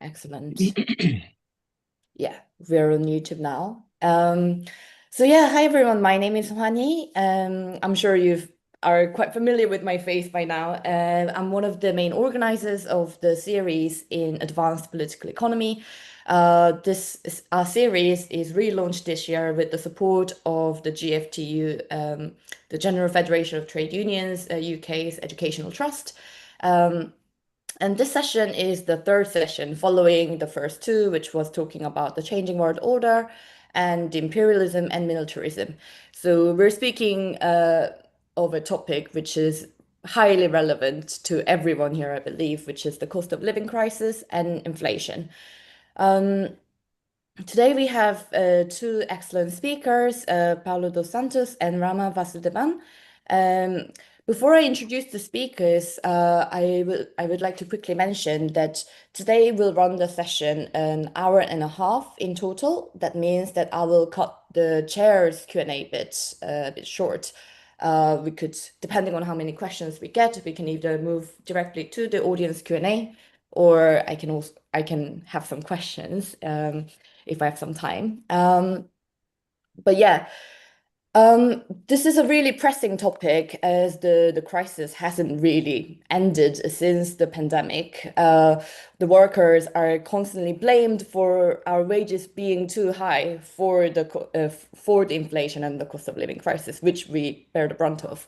Excellent. Yeah, we're on YouTube now. So yeah, hi everyone. My name is Hani. I'm sure you are quite familiar with my face by now. I'm one of the main organizers of the series in Advanced Political Economy. Our series is relaunched this year with the support of the GFTU, the General Federation of Trade Unions, UK's educational trust. And this session is the third session following the first two, which was talking about the changing world order and imperialism and militarism. So we're speaking of a topic which is highly relevant to everyone here, I believe, which is the cost of living crisis and inflation. Today we have two excellent speakers, Paulo dos Santos and Ramaa Vasudevan. Before I introduce the speakers, I would like to quickly mention that today we'll run the session an hour and a half in total. That means that I will cut the chair's Q&A bit a bit short. We could, depending on how many questions we get, we can either move directly to the audience Q&A, or I can have some questions if I have some time. But yeah, this is a really pressing topic as the crisis hasn't really ended since the pandemic. The workers are constantly blamed for our wages being too high for the inflation and the cost of living crisis, which we bear the brunt of.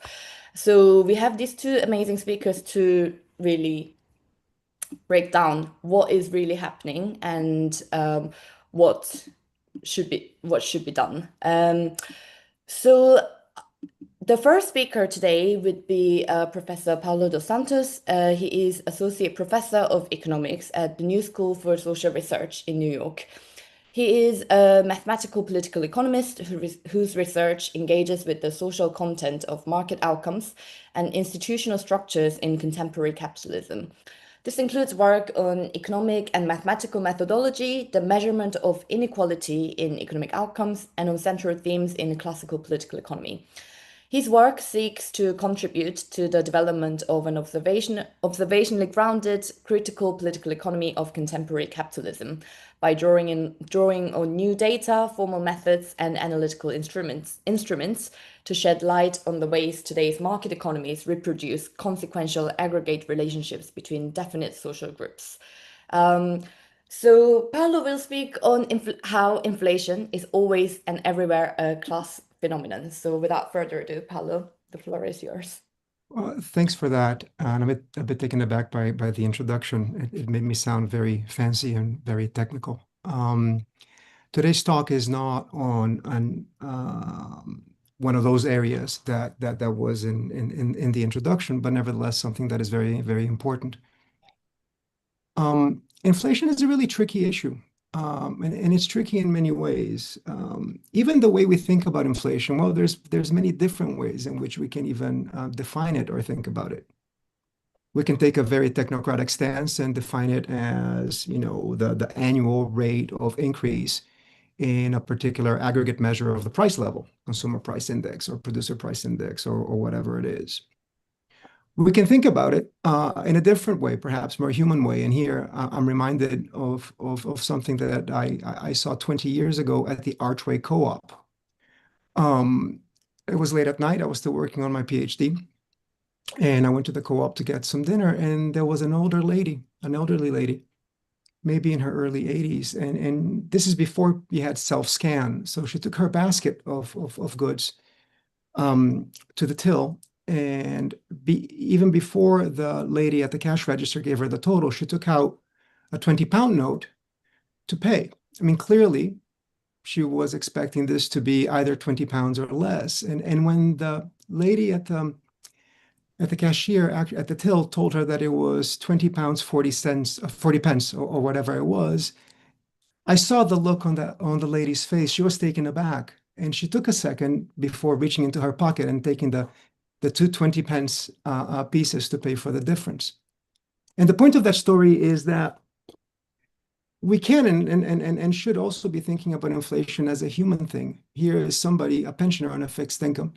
So we have these two amazing speakers to really break down what is really happening and what should be done. So the first speaker today would be Professor Paulo dos Santos. He is Associate Professor of Economics at the New School for Social Research in New York. He is a mathematical political economist whose research engages with the social content of market outcomes and institutional structures in contemporary capitalism. This includes work on economic and mathematical methodology, the measurement of inequality in economic outcomes, and on central themes in classical political economy. His work seeks to contribute to the development of an observationally grounded, critical political economy of contemporary capitalism by drawing on new data, formal methods, and analytical instruments to shed light on the ways today's market economies reproduce consequential aggregate relationships between definite social groups. So Paulo will speak on how inflation is always and everywhere a class phenomenon. So without further ado, Paulo, the floor is yours. Thanks for that. And I'm a bit taken aback by the introduction. It made me sound very fancy and very technical. Today's talk is not on one of those areas that was in the introduction, but nevertheless something that is very, very important. Inflation is a really tricky issue. And it's tricky in many ways. Even the way we think about inflation, well, there's many different ways in which we can even define it or think about it. We can take a very technocratic stance and define it as, the annual rate of increase in a particular aggregate measure of the price level, consumer price index or producer price index or whatever it is. We can think about it in a different way, perhaps more human way. And here I'm reminded of something that I saw 20 years ago at the Archway Co-op. It was late at night. I was still working on my PhD. And I went to the co-op to get some dinner. And there was an elderly lady, maybe in her early 80s. And this is before you had self-scan. So she took her basket of goods to the till. And even before the lady at the cash register gave her the total, she took out a 20-pound note to pay. I mean, clearly, she was expecting this to be either 20 pounds or less. And when the lady at the cashier at the till told her that it was 20 pounds 40 pence or whatever it was, I saw the look on the lady's face. She was taken aback, and she took a second before reaching into her pocket and taking the two 20 pence pieces to pay for the difference. And the point of that story is that we can and should also be thinking about inflation as a human thing. Here is somebody, a pensioner on a fixed income.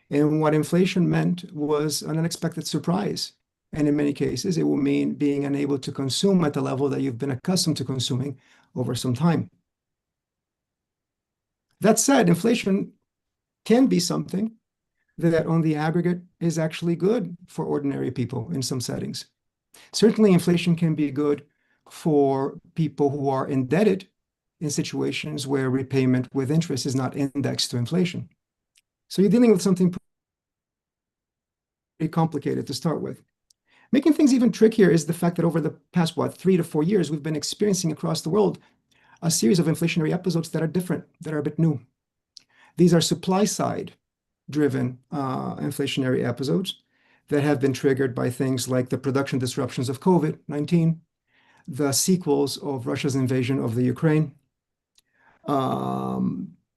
And what inflation meant was an unexpected surprise. And in many cases, it will mean being unable to consume at the level that you've been accustomed to consuming over some time. That said, inflation can be something that on the aggregate is actually good for ordinary people in some settings. Certainly, inflation can be good for people who are indebted in situations where repayment with interest is not indexed to inflation. So you're dealing with something pretty complicated to start with. Making things even trickier is the fact that over the past, 3 to 4 years, we've been experiencing across the world a series of inflationary episodes that are different, that are a bit new. These are supply side driven inflationary episodes that have been triggered by things like the production disruptions of COVID-19, the sequels of Russia's invasion of the Ukraine,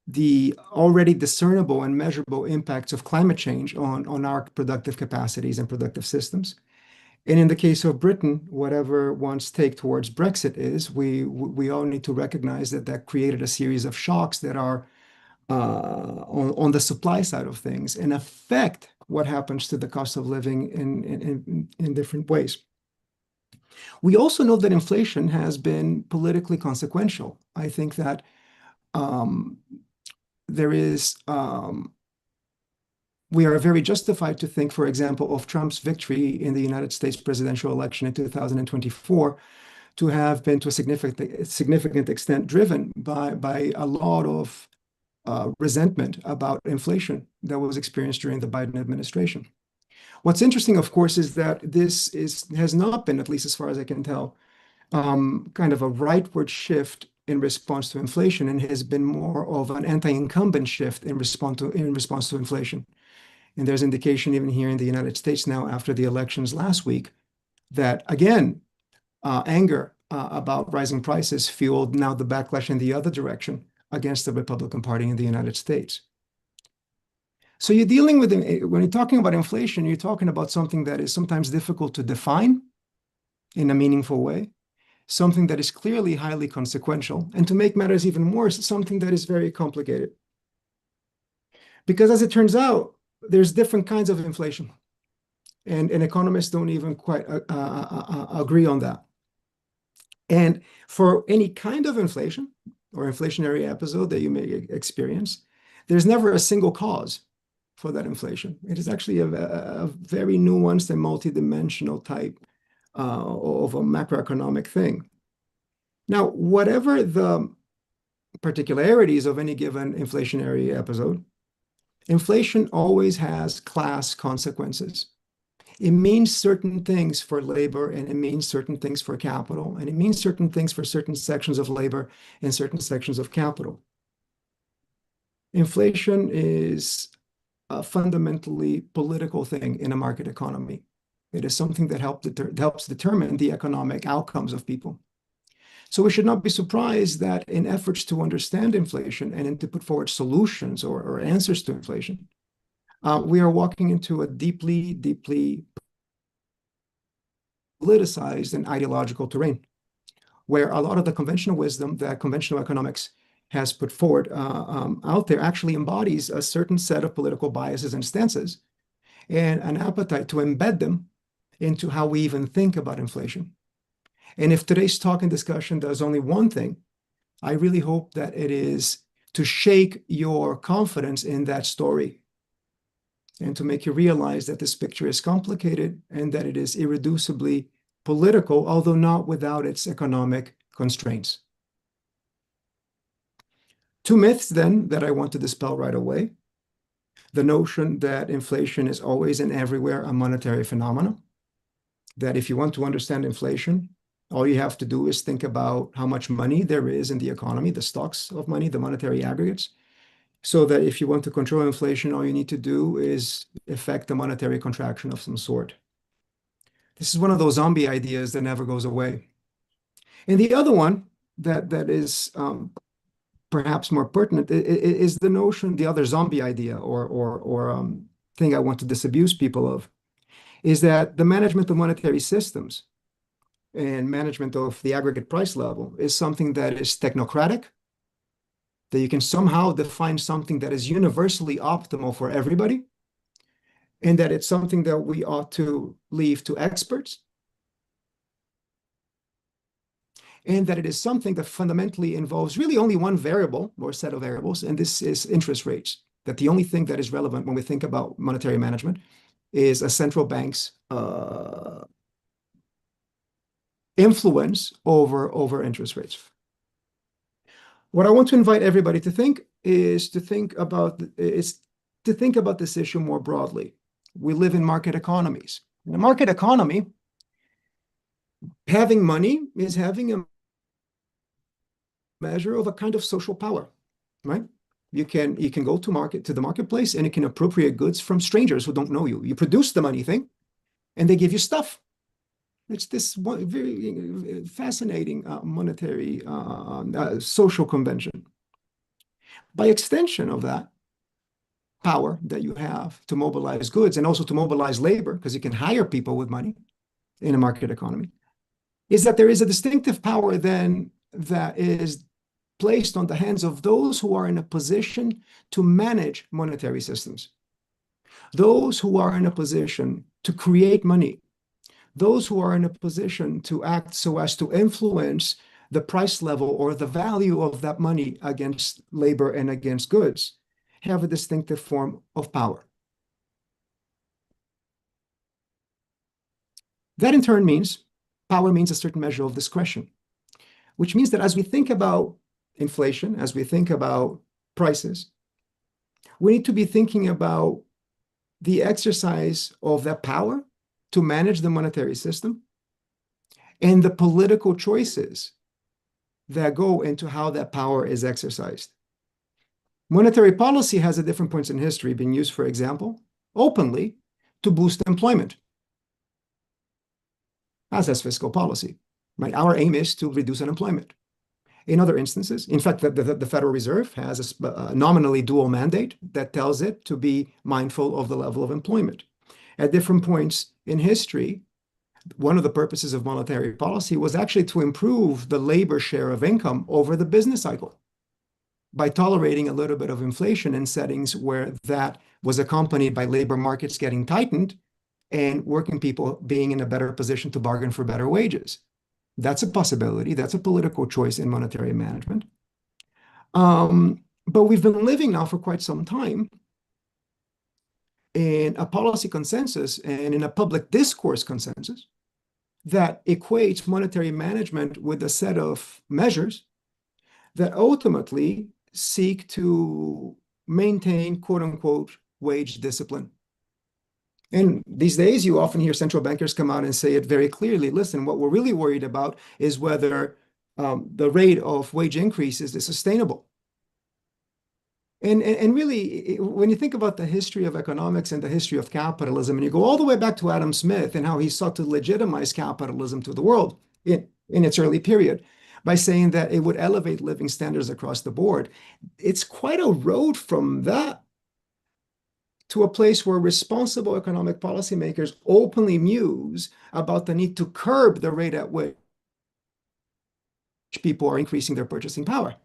the already discernible and measurable impacts of climate change on our productive capacities and productive systems. And in the case of Britain, whatever one's take towards Brexit is, we all need to recognize that that created a series of shocks that are on the supply side of things and affect what happens to the cost of living in different ways. We also know that inflation has been politically consequential. I think that there is we are very justified to think, for example, of Trump's victory in the United States presidential election in 2024 to have been to a significant extent driven by a lot of resentment about inflation that was experienced during the Biden administration. What's interesting, of course, is that this has not been, at least as far as I can tell, kind of a rightward shift in response to inflation, and has been more of an anti-incumbent shift in response to inflation. And there's indication even here in the United States now after the elections last week that, again, anger about rising prices fueled now the backlash in the other direction against the Republican Party in the United States. So you're dealing with, when you're talking about inflation, you're talking about something that is sometimes difficult to define in a meaningful way, something that is clearly highly consequential, and to make matters even worse, something that is very complicated. Because as it turns out, there's different kinds of inflation, and economists don't even quite agree on that. And for any kind of inflation or inflationary episode that you may experience, there's never a single cause for that inflation. It is actually a very nuanced and multidimensional type of a macroeconomic thing. Now, whatever the particularities of any given inflationary episode, inflation always has class consequences. It means certain things for labor, and it means certain things for capital, and it means certain things for certain sections of labor and certain sections of capital. Inflation is a fundamentally political thing in a market economy. It is something that helps determine the economic outcomes of people. So we should not be surprised that in efforts to understand inflation and to put forward solutions or answers to inflation, we are walking into a deeply, deeply politicized and ideological terrain, where a lot of the conventional wisdom that conventional economics has put forward out there actually embodies a certain set of political biases and stances and an appetite to embed them into how we even think about inflation. And if today's talk and discussion does only one thing, I really hope that it is to shake your confidence in that story and to make you realize that this picture is complicated and that it is irreducibly political, although not without its economic constraints. Two myths, then, that I want to dispel right away. The notion that inflation is always and everywhere a monetary phenomenon, that if you want to understand inflation, all you have to do is think about how much money there is in the economy, the stocks of money, the monetary aggregates, so that if you want to control inflation, all you need to do is effect a monetary contraction of some sort. This is one of those zombie ideas that never goes away. And the other one that is perhaps more pertinent is the notion, the other zombie idea or thing I want to disabuse people of, is that the management of monetary systems and management of the aggregate price level is something that is technocratic, that you can somehow define something that is universally optimal for everybody, and that it's something that we ought to leave to experts, and that it is something that fundamentally involves really only one variable or set of variables, and this is interest rates. That the only thing that is relevant when we think about monetary management is a central bank's influence over interest rates. What I want to invite everybody to think is to think about this issue more broadly. We live in market economies. In a market economy, having money is having a measure of a kind of social power, right? You can go to the marketplace and you can appropriate goods from strangers who don't know you. You produce the money thing, and they give you stuff. It's this one very fascinating monetary social convention. By extension of that power that you have to mobilize goods and also to mobilize labor, because you can hire people with money in a market economy, is that there is a distinctive power then that is placed on the hands of those who are in a position to manage monetary systems, those who are in a position to create money, those who are in a position to act so as to influence the price level or the value of that money against labor and against goods, have a distinctive form of power. That in turn means power means a certain measure of discretion, which means that as we think about inflation, as we think about prices, we need to be thinking about the exercise of that power to manage the monetary system and the political choices that go into how that power is exercised. Monetary policy has at different points in history been used, for example, openly to boost employment, as has fiscal policy, right? Our aim is to reduce unemployment. In other instances, in fact, the Federal Reserve has a nominally dual mandate that tells it to be mindful of the level of employment. At different points in history, one of the purposes of monetary policy was actually to improve the labor share of income over the business cycle by tolerating a little bit of inflation in settings where that was accompanied by labor markets getting tightened and working people being in a better position to bargain for better wages. That's a possibility. That's a political choice in monetary management. But we've been living now for quite some time in a policy consensus and in a public discourse consensus that equates monetary management with a set of measures that ultimately seek to maintain, quote unquote, wage discipline. And these days, you often hear central bankers come out and say it very clearly. Listen, what we're really worried about is whether the rate of wage increases is sustainable. And really, when you think about the history of economics and the history of capitalism, and you go all the way back to Adam Smith and how he sought to legitimize capitalism to the world in its early period by saying that it would elevate living standards across the board, it's quite a road from that to a place where responsible economic policymakers openly muse about the need to curb the rate at which people are increasing their purchasing power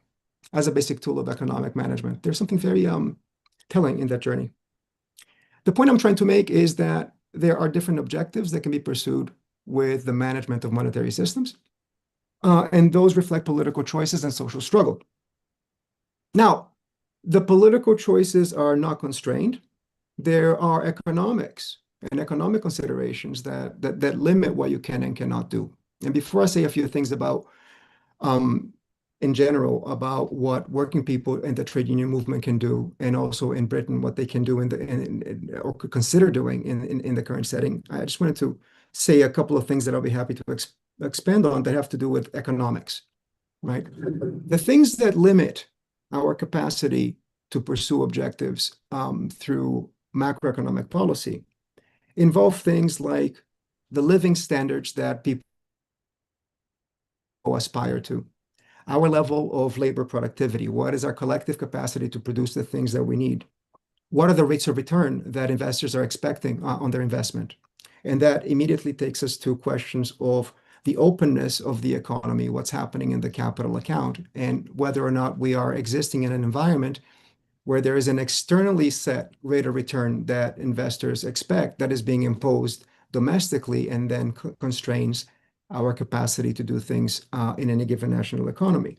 as a basic tool of economic management. There's something very telling in that journey. The point I'm trying to make is that there are different objectives that can be pursued with the management of monetary systems, and those reflect political choices and social struggle. Now, the political choices are not constrained. There are economics and economic considerations that limit what you can and cannot do. And before I say a few things about, in general, about what working people in the trade union movement can do, and also in Britain, what they can do or could consider doing in the current setting, I just wanted to say a couple of things that I'll be happy to expand on that have to do with economics, right? The things that limit our capacity to pursue objectives through macroeconomic policy involve things like the living standards that people aspire to, our level of labor productivity, what is our collective capacity to produce the things that we need, what are the rates of return that investors are expecting on their investment. And that immediately takes us to questions of the openness of the economy, what's happening in the capital account, and whether or not we are existing in an environment where there is an externally set rate of return that investors expect that is being imposed domestically and then constrains our capacity to do things in any given national economy.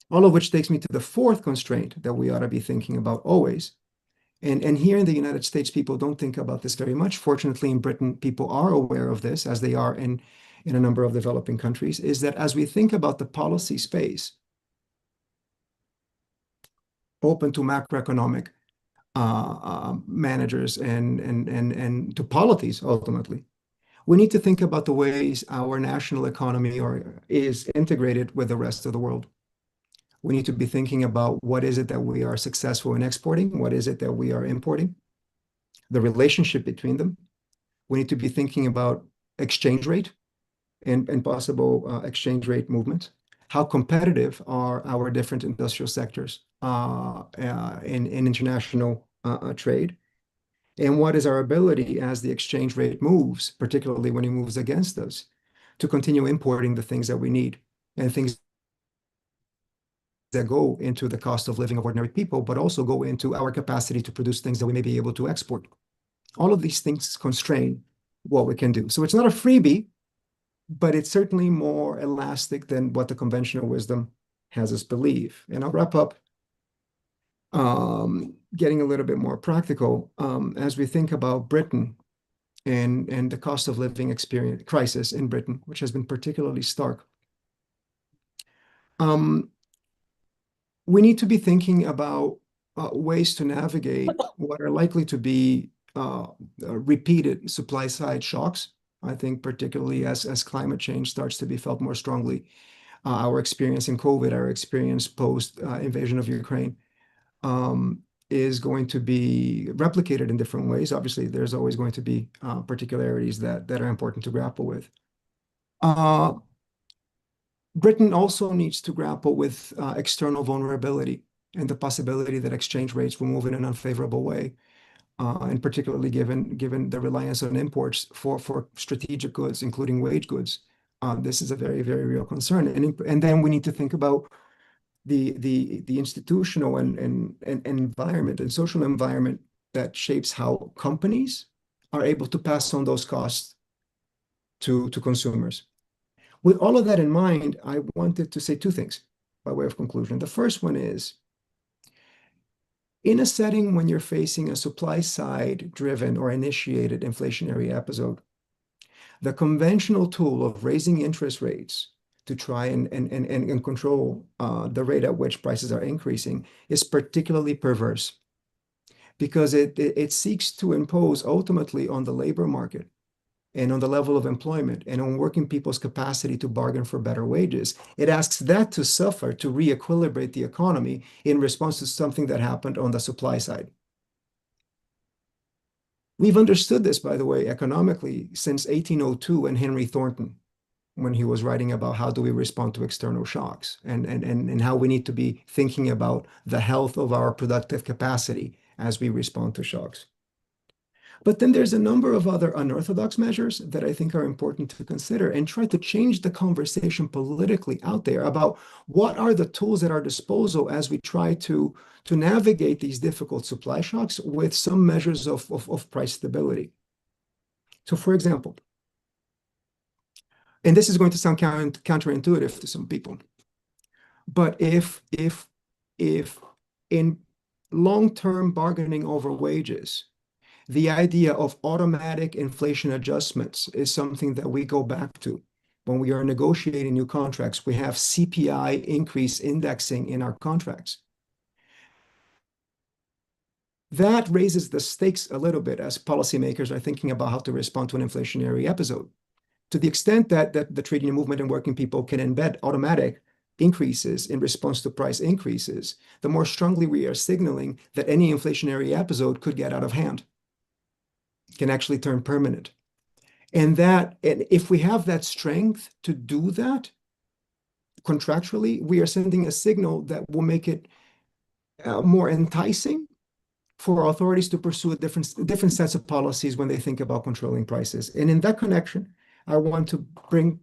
All of which takes me to the fourth constraint that we ought to be thinking about always. And here in the United States, people don't think about this very much. Fortunately, in Britain, people are aware of this, as they are in a number of developing countries, is that as we think about the policy space open to macroeconomic managers and to polities ultimately, we need to think about the ways our national economy is integrated with the rest of the world. We need to be thinking about what is it that we are successful in exporting, what is it that we are importing, the relationship between them. We need to be thinking about exchange rate and possible exchange rate movement. How competitive are our different industrial sectors in international trade? And what is our ability as the exchange rate moves, particularly when it moves against us, to continue importing the things that we need and things that go into the cost of living of ordinary people, but also go into our capacity to produce things that we may be able to export. All of these things constrain what we can do. So it's not a freebie, but it's certainly more elastic than what the conventional wisdom has us believe. And I'll wrap up getting a little bit more practical as we think about Britain and the cost of living experience crisis in Britain, which has been particularly stark. We need to be thinking about ways to navigate what are likely to be repeated supply side shocks. I think particularly as climate change starts to be felt more strongly, our experience in COVID, our experience post invasion of Ukraine, is going to be replicated in different ways. Obviously, there's always going to be particularities that are important to grapple with. Britain also needs to grapple with external vulnerability and the possibility that exchange rates will move in an unfavorable way, and particularly given the reliance on imports for strategic goods, including wage goods. This is a very, very real concern. And then we need to think about the institutional and environment and social environment that shapes how companies are able to pass on those costs to consumers. With all of that in mind, I wanted to say two things by way of conclusion. The first one is, in a setting when you're facing a supply side driven or initiated inflationary episode, the conventional tool of raising interest rates to try and control the rate at which prices are increasing is particularly perverse because it seeks to impose ultimately on the labor market and on the level of employment and on working people's capacity to bargain for better wages. It asks that to suffer to re-equilibrate the economy in response to something that happened on the supply side. We've understood this, by the way, economically since 1802 and Henry Thornton, when he was writing about how do we respond to external shocks and how we need to be thinking about the health of our productive capacity as we respond to shocks. But then there's a number of other unorthodox measures that I think are important to consider and try to change the conversation politically out there about what are the tools at our disposal as we try to navigate these difficult supply shocks with some measures of price stability. So for example, and this is going to sound counterintuitive to some people, but if in long-term bargaining over wages, the idea of automatic inflation adjustments is something that we go back to. When we are negotiating new contracts, we have CPI increase indexing in our contracts. That raises the stakes a little bit as policymakers are thinking about how to respond to an inflationary episode. To the extent that the trade union movement and working people can embed automatic increases in response to price increases, the more strongly we are signaling that any inflationary episode could get out of hand, can actually turn permanent. And if we have that strength to do that contractually, we are sending a signal that will make it more enticing for authorities to pursue different sets of policies when they think about controlling prices. And in that connection, I want to bring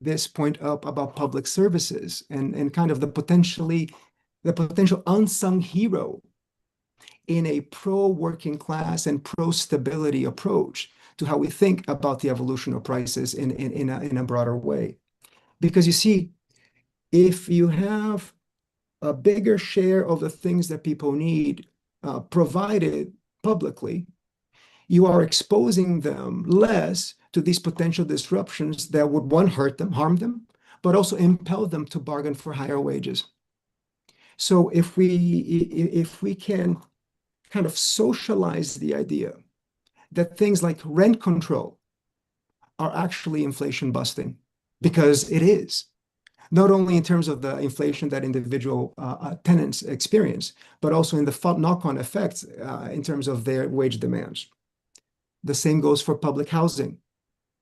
this point up about public services and kind of the potential unsung hero in a pro-working class and pro-stability approach to how we think about the evolution of prices in a broader way. Because you see, if you have a bigger share of the things that people need provided publicly, you are exposing them less to these potential disruptions that would, one, hurt them, harm them, but also impel them to bargain for higher wages. So if we can kind of socialize the idea that things like rent control are actually inflation busting, because it is, not only in terms of the inflation that individual tenants experience, but also in the knock-on effects in terms of their wage demands. The same goes for public housing.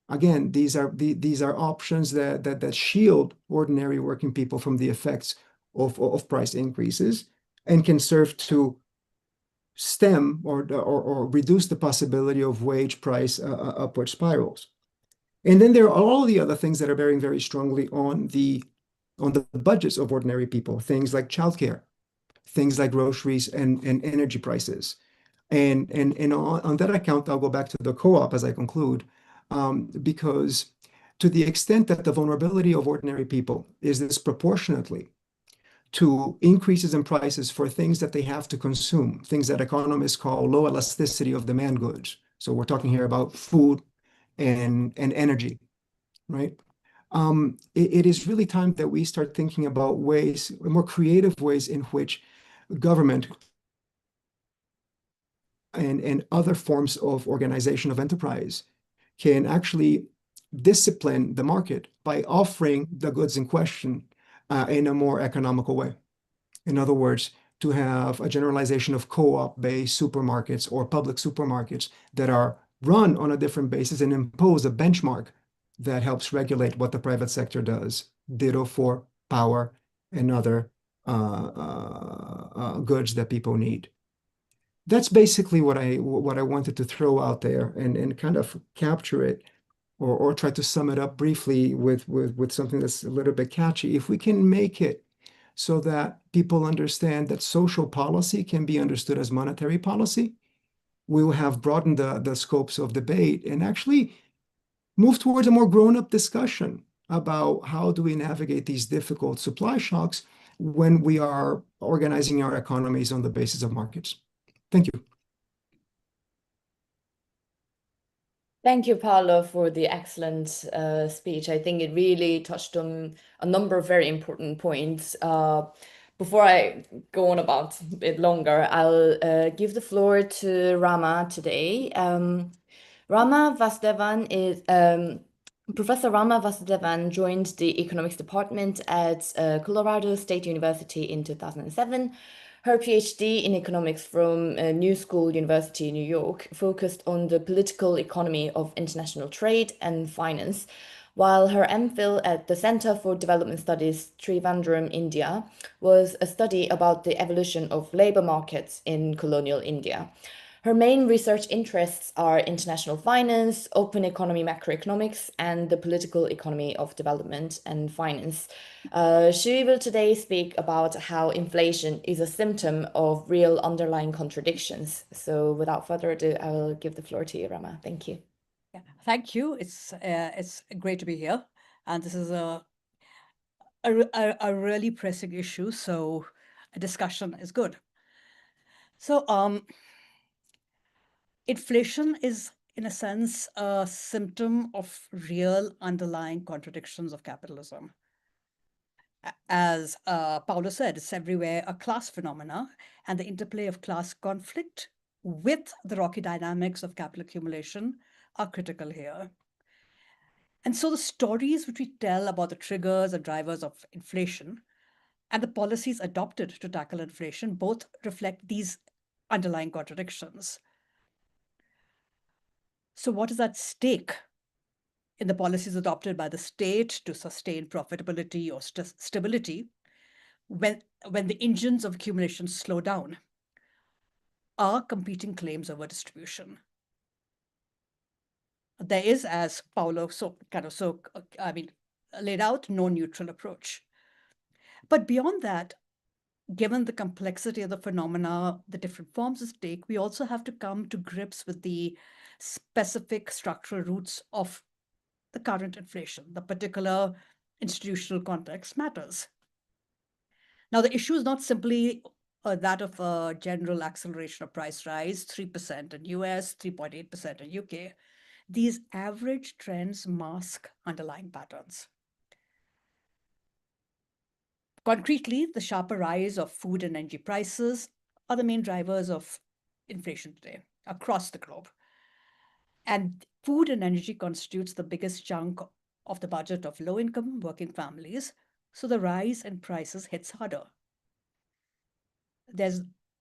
Again, these are options that shield ordinary working people from the effects of price increases and can serve to stem or reduce the possibility of wage price upward spirals. And then there are all the other things that are bearing very strongly on the budgets of ordinary people, things like childcare, things like groceries and energy prices. And on that account, I'll go back to the co-op as I conclude, because to the extent that the vulnerability of ordinary people is disproportionately to increases in prices for things that they have to consume, things that economists call low elasticity of demand goods. So we're talking here about food and energy, right? It is really time that we start thinking about ways, more creative ways in which government and other forms of organization of enterprise can actually discipline the market by offering the goods in question in a more economical way. In other words, to have a generalization of co-op-based supermarkets or public supermarkets that are run on a different basis and impose a benchmark that helps regulate what the private sector does. Ditto for power and other goods that people need. That's basically what I wanted to throw out there and kind of capture it or try to sum it up briefly with something that's a little bit catchy. If we can make it so that people understand that social policy can be understood as monetary policy, we will have broadened the scopes of debate and actually move towards a more grown-up discussion about how do we navigate these difficult supply shocks when we are organizing our economies on the basis of markets. Thank you. Thank you, Paulo, for the excellent speech. I think it really touched on a number of very important points. Before I go on about it longer, I'll give the floor to Ramaa today. Ramaa Vasudevan is Professor Ramaa Vasudevan joined the economics department at Colorado State University in 2007. Her PhD in economics from New School University in New York focused on the political economy of international trade and finance, while her MPhil at the Center for Development Studies, Trivandrum, India, was a study about the evolution of labor markets in colonial India. Her main research interests are international finance, open economy macroeconomics, and the political economy of development and finance. She will today speak about how inflation is a symptom of real underlying contradictions. So without further ado, I will give the floor to you, Ramaa. Thank you. Yeah, thank you. It's great to be here. And this is a really pressing issue, so a discussion is good. So inflation is, in a sense, a symptom of real underlying contradictions of capitalism. As Paulo said, it's everywhere a class phenomena, and the interplay of class conflict with the rocky dynamics of capital accumulation are critical here. And so the stories which we tell about the triggers and drivers of inflation and the policies adopted to tackle inflation both reflect these underlying contradictions. So what is at stake in the policies adopted by the state to sustain profitability or stability when the engines of accumulation slow down? Are competing claims over distribution. There is, as Paulo laid out, no neutral approach. But beyond that, given the complexity of the phenomena, the different forms it take, we also have to come to grips with the specific structural roots of the current inflation. The particular institutional context matters. Now, the issue is not simply that of a general acceleration of price rise, 3% in US, 3.8% in UK. These average trends mask underlying patterns. Concretely, the sharper rise of food and energy prices are the main drivers of inflation today across the globe. And food and energy constitutes the biggest chunk of the budget of low-income working families, so the rise in prices hits harder.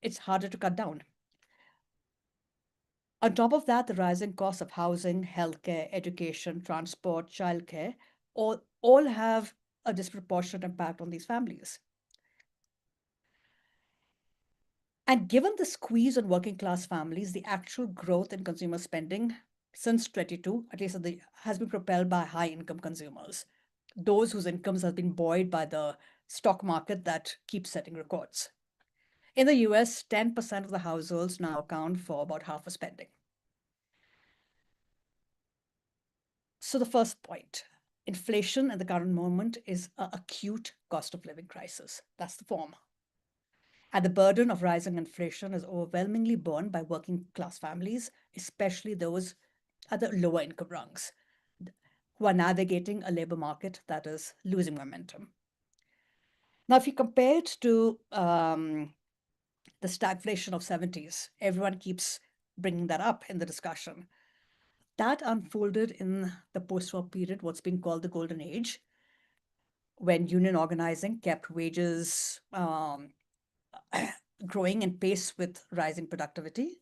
It's harder to cut down. On top of that, the rising costs of housing, healthcare, education, transport, childcare, all have a disproportionate impact on these families. And given the squeeze on working class families, the actual growth in consumer spending since 22, at least has been propelled by high income consumers, those whose incomes have been buoyed by the stock market that keeps setting records. In the US, 10% of the households now account for about half of spending. So the first point, inflation at the current moment is an acute cost of living crisis. That's the form. And the burden of rising inflation is overwhelmingly borne by working class families, especially those at the lower income rungs, who are navigating a labor market that is losing momentum. Now, if you compare it to the stagflation of 70s, everyone keeps bringing that up in the discussion. That unfolded in the post-war period, what's been called the Golden Age, when union organizing kept wages growing in pace with rising productivity.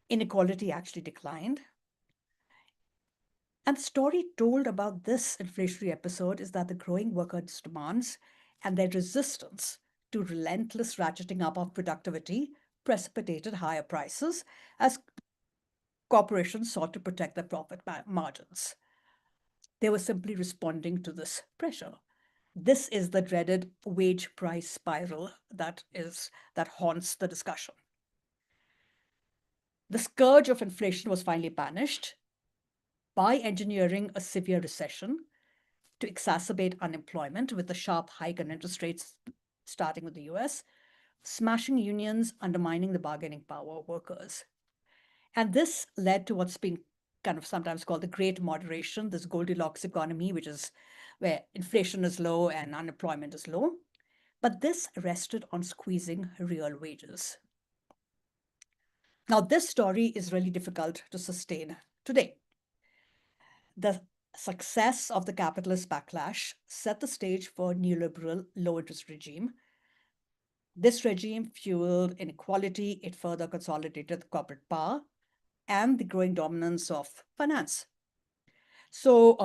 Inequality actually declined. And the story told about this inflationary episode is that the growing workers' demands and their resistance to relentless ratcheting up of productivity precipitated higher prices as corporations sought to protect their profit margins. They were simply responding to this pressure. This is the dreaded wage price spiral that haunts the discussion. The scourge of inflation was finally banished by engineering a severe recession to exacerbate unemployment with a sharp hike in interest rates starting with the US, smashing unions, undermining the bargaining power of workers. And this led to what's been kind of sometimes called the Great Moderation, this Goldilocks economy, which is where inflation is low and unemployment is low. But this rested on squeezing real wages. Now, this story is really difficult to sustain today. The success of the capitalist backlash set the stage for neoliberal low-interest regime. This regime fueled inequality, it further consolidated the corporate power and the growing dominance of finance. So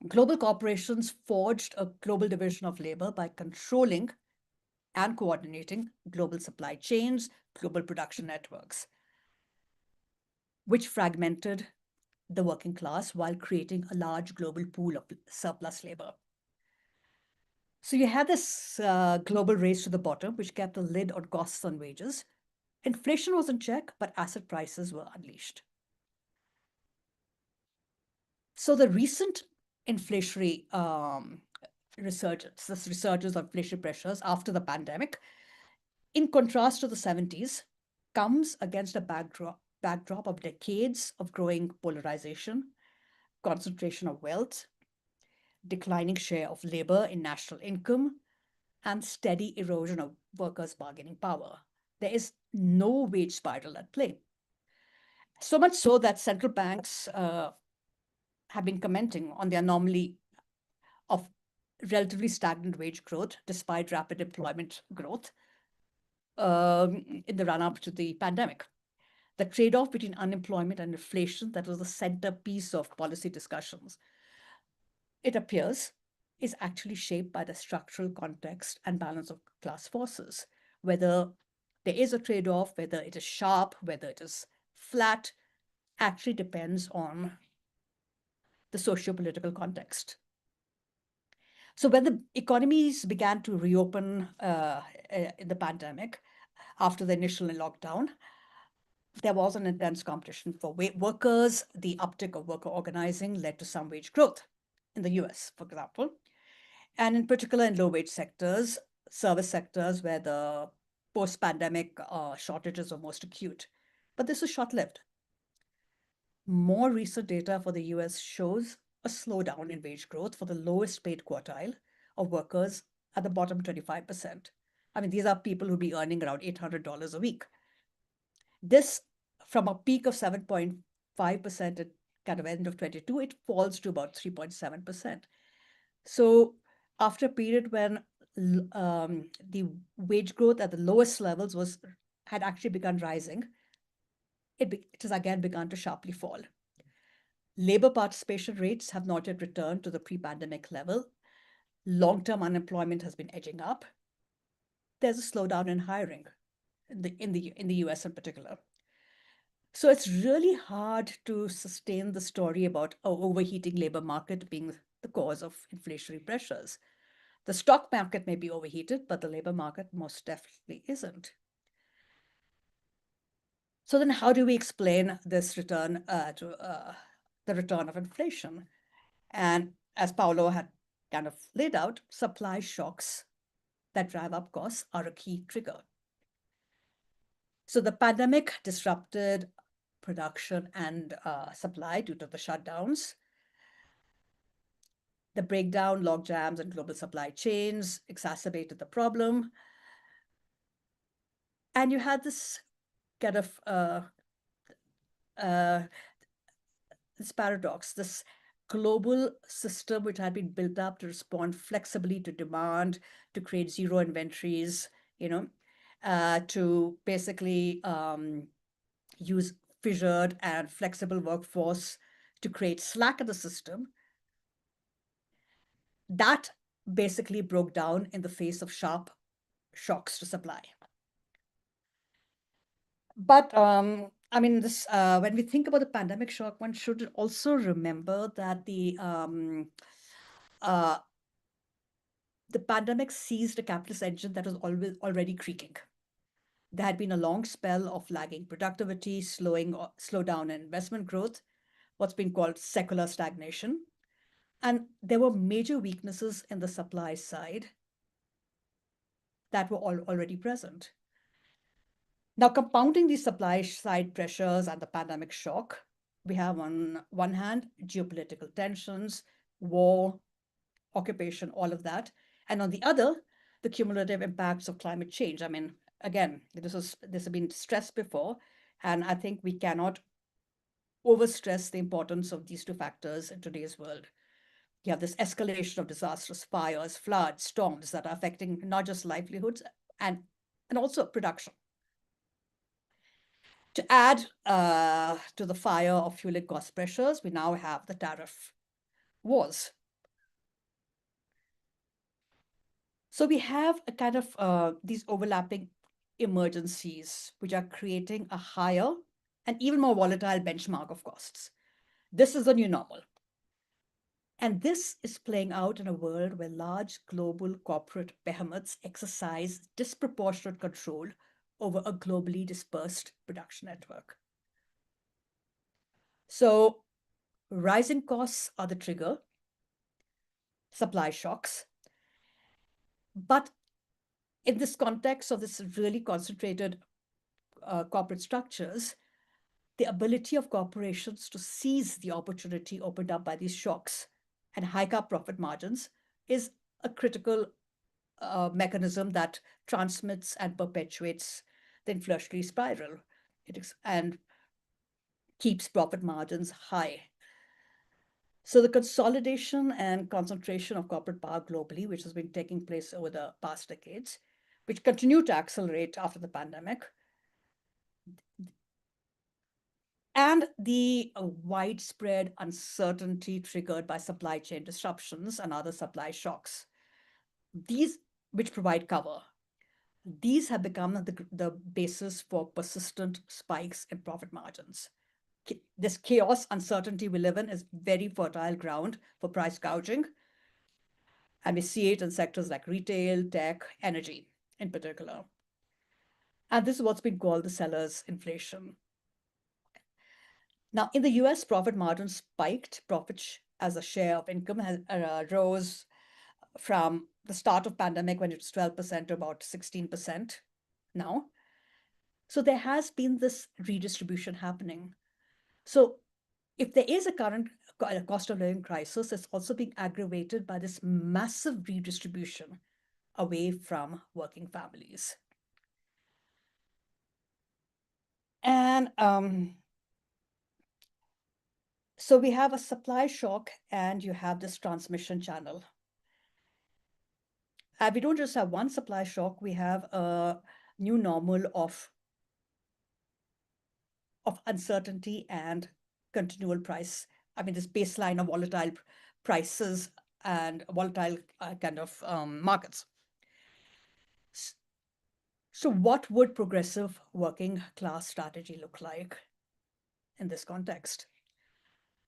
global corporations forged a global division of labor by controlling and coordinating global supply chains, global production networks, which fragmented the working class while creating a large global pool of surplus labor. So you had this global race to the bottom, which kept a lid on costs and wages. Inflation was in check, but asset prices were unleashed. So the recent inflationary resurgence, this resurgence of inflation pressures after the pandemic, in contrast to the 70s, comes against a backdrop of decades of growing polarization, concentration of wealth, declining share of labor in national income, and steady erosion of workers' bargaining power. There is no wage spiral at play. So much so that central banks have been commenting on the anomaly of relatively stagnant wage growth despite rapid employment growth in the run-up to the pandemic. The trade-off between unemployment and inflation, that was the centerpiece of policy discussions, it appears, is actually shaped by the structural context and balance of class forces. Whether there is a trade-off, whether it is sharp, whether it is flat, actually depends on the socio-political context. So when the economies began to reopen in the pandemic, after the initial lockdown, there was an intense competition for workers. The uptick of worker organizing led to some wage growth in the US, for example, and in particular in low-wage sectors, service sectors where the post-pandemic shortages were most acute. But this was short-lived. More recent data for the US shows a slowdown in wage growth for the lowest paid quartile of workers at the bottom 25%. I mean, these are people who'll be earning around $800 a week. This, from a peak of 7.5% at kind of end of 22, it falls to about 3.7%. So after a period when the wage growth at the lowest levels had actually begun rising, it has again begun to sharply fall. Labor participation rates have not yet returned to the pre-pandemic level. Long-term unemployment has been edging up. There's a slowdown in hiring in the US in particular. So it's really hard to sustain the story about an overheating labor market being the cause of inflationary pressures. The stock market may be overheated, but the labor market most definitely isn't. So then how do we explain this return the return of inflation? And as Paulo had kind of laid out, supply shocks that drive up costs are a key trigger. So the pandemic disrupted production and supply due to the shutdowns. The breakdown, log jams, and global supply chains exacerbated the problem. And you had this kind of this paradox, this global system which had been built up to respond flexibly to demand, to create zero inventories, to basically use fissured and flexible workforce to create slack in the system. That basically broke down in the face of sharp shocks to supply. But I mean, this when we think about the pandemic shock, one should also remember that the pandemic seized a capitalist engine that was already creaking. There had been a long spell of lagging productivity, slowdown in investment growth, what's been called secular stagnation. And there were major weaknesses in the supply side that were already present. Now, compounding these supply side pressures and the pandemic shock, we have on one hand, geopolitical tensions, war, occupation, all of that. And on the other, the cumulative impacts of climate change. I mean, again, this has been stressed before, and I think we cannot overstress the importance of these two factors in today's world. You have this escalation of disastrous fires, floods, storms that are affecting not just livelihoods and also production. To add to the fire of fueling cost pressures, we now have the tariff wars. So we have a kind of these overlapping emergencies, which are creating a higher and even more volatile benchmark of costs. This is the new normal. And this is playing out in a world where large global corporate behemoths exercise disproportionate control over a globally dispersed production network. So rising costs are the trigger, supply shocks. But in this context of this really concentrated corporate structures, the ability of corporations to seize the opportunity opened up by these shocks and hike up profit margins is a critical mechanism that transmits and perpetuates the inflationary spiral and keeps profit margins high. So the consolidation and concentration of corporate power globally, which has been taking place over the past decades, which continue to accelerate after the pandemic, and the widespread uncertainty triggered by supply chain disruptions and other supply shocks, these which provide cover, these have become the basis for persistent spikes in profit margins. This chaos, uncertainty we live in is very fertile ground for price gouging. And we see it in sectors like retail, tech, energy in particular. And this is what's been called the seller's inflation. Now, in the US, profit margins spiked. Profit as a share of income has rose from the start of pandemic when it was 12% to about 16% now. So there has been this redistribution happening. So if there is a current cost of living crisis, it's also being aggravated by this massive redistribution away from working families. And so we have a supply shock and you have this transmission channel. We don't just have one supply shock, we have a new normal of uncertainty and continual price. I mean, this baseline of volatile prices and volatile kind of markets. So what would progressive working class strategy look like in this context?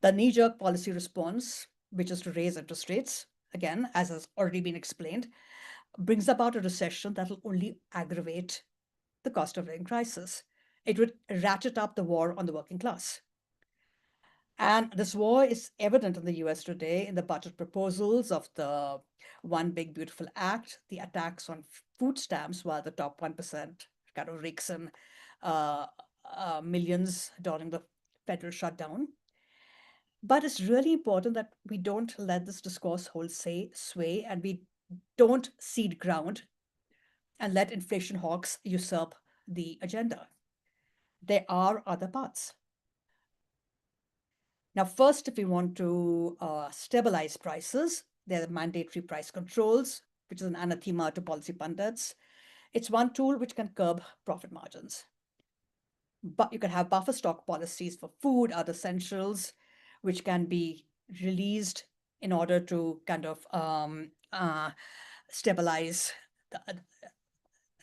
The knee-jerk policy response, which is to raise interest rates, again, as has already been explained, brings about a recession that will only aggravate the cost of living crisis. It would ratchet up the war on the working class. And this war is evident in the US today in the budget proposals of the One Big Beautiful Act, the attacks on food stamps, while the top 1% kind of rakes in millions during the federal shutdown. But it's really important that we don't let this discourse hold sway and we don't cede ground and let inflation hawks usurp the agenda. There are other paths. Now, first, if we want to stabilize prices, there are mandatory price controls, which is an anathema to policy pundits. It's one tool which can curb profit margins. But you can have buffer stock policies for food, other essentials, which can be released in order to kind of stabilize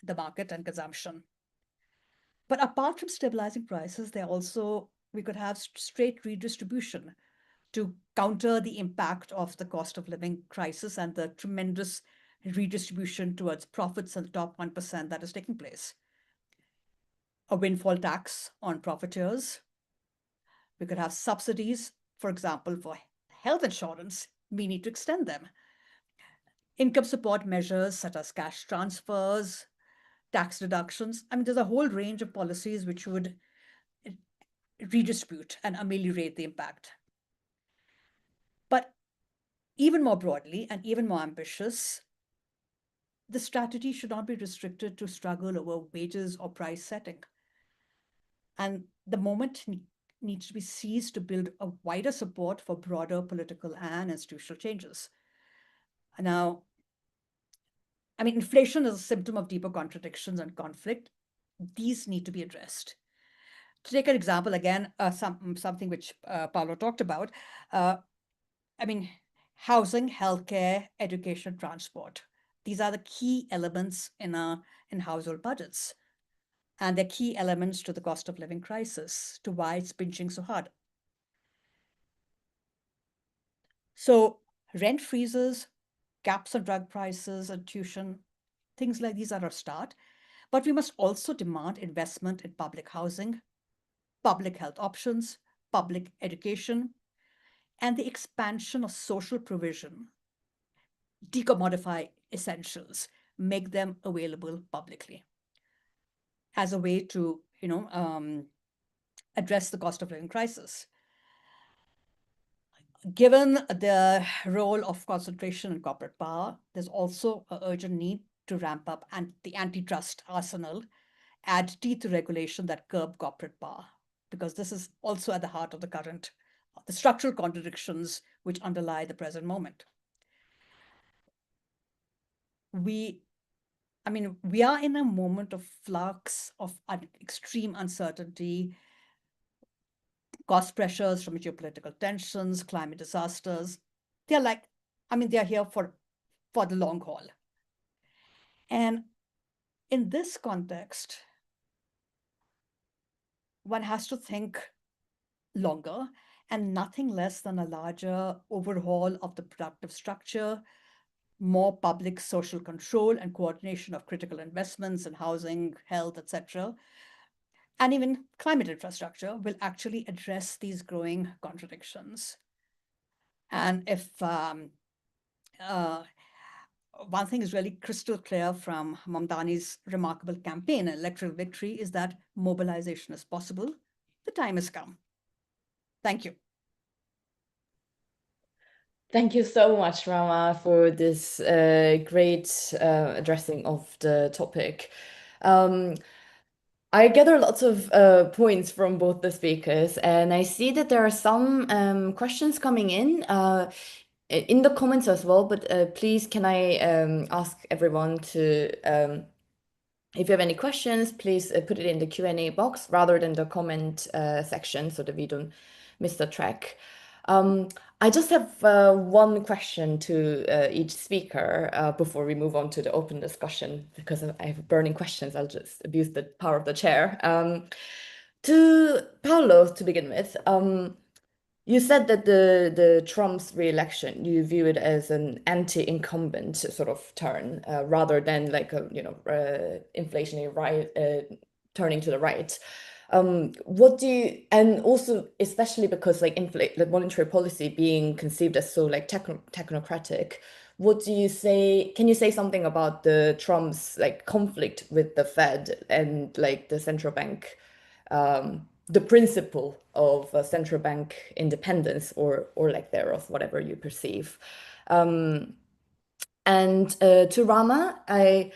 the market and consumption. But apart from stabilizing prices, we could have straight redistribution to counter the impact of the cost of living crisis and the tremendous redistribution towards profits in the top 1% that is taking place. A windfall tax on profiteers. We could have subsidies, for example, for health insurance. We need to extend them. Income support measures such as cash transfers, tax deductions. I mean, there's a whole range of policies which would redistribute and ameliorate the impact. But even more broadly and even more ambitious, the strategy should not be restricted to struggle over wages or price setting. And the moment needs to be seized to build a wider support for broader political and institutional changes. Now, I mean, inflation is a symptom of deeper contradictions and conflict. These need to be addressed. To take an example, again, something which Paulo talked about, I mean, housing, healthcare, education, transport. These are the key elements in household budgets. And they're key elements to the cost of living crisis, to why it's pinching so hard. So rent freezes, caps on drug prices and tuition, things like these are a start. But we must also demand investment in public housing, public health options, public education, and the expansion of social provision. Decommodify essentials, make them available publicly as a way to, address the cost of living crisis. Given the role of concentration in corporate power, there's also an urgent need to ramp up the antitrust arsenal, add teeth to regulation that curb corporate power, because this is also at the heart of the structural contradictions which underlie the present moment. We are in a moment of flux, of extreme uncertainty, cost pressures from geopolitical tensions, climate disasters. They're here for the long haul. And in this context, one has to think longer and nothing less than a larger overhaul of the productive structure, more public social control and coordination of critical investments in housing, health, etc., and even climate infrastructure will actually address these growing contradictions. And if one thing is really crystal clear from Mamdani's remarkable campaign and electoral victory is that mobilization is possible. The time has come. Thank you. Thank you so much, Ramaa, for this great addressing of the topic. I gather lots of points from both the speakers, and I see that there are some questions coming in the comments as well. But please, can I ask everyone to, if you have any questions, please put it in the Q&A box rather than the comment section so that we don't miss the track. I just have one question to each speaker before we move on to the open discussion, because I have burning questions. I'll just abuse the power of the chair. To Paulo, to begin with, you said that the Trump's re-election, you view it as an anti-incumbent sort of turn, rather than like a inflationary right turning to the right. What do you, and also especially because like monetary policy being conceived as so like technocratic, what do you say? Can you say something about the Trump's like conflict with the Fed and like the central bank? The principle of central bank independence or lack thereof, whatever you perceive. And to Ramaa,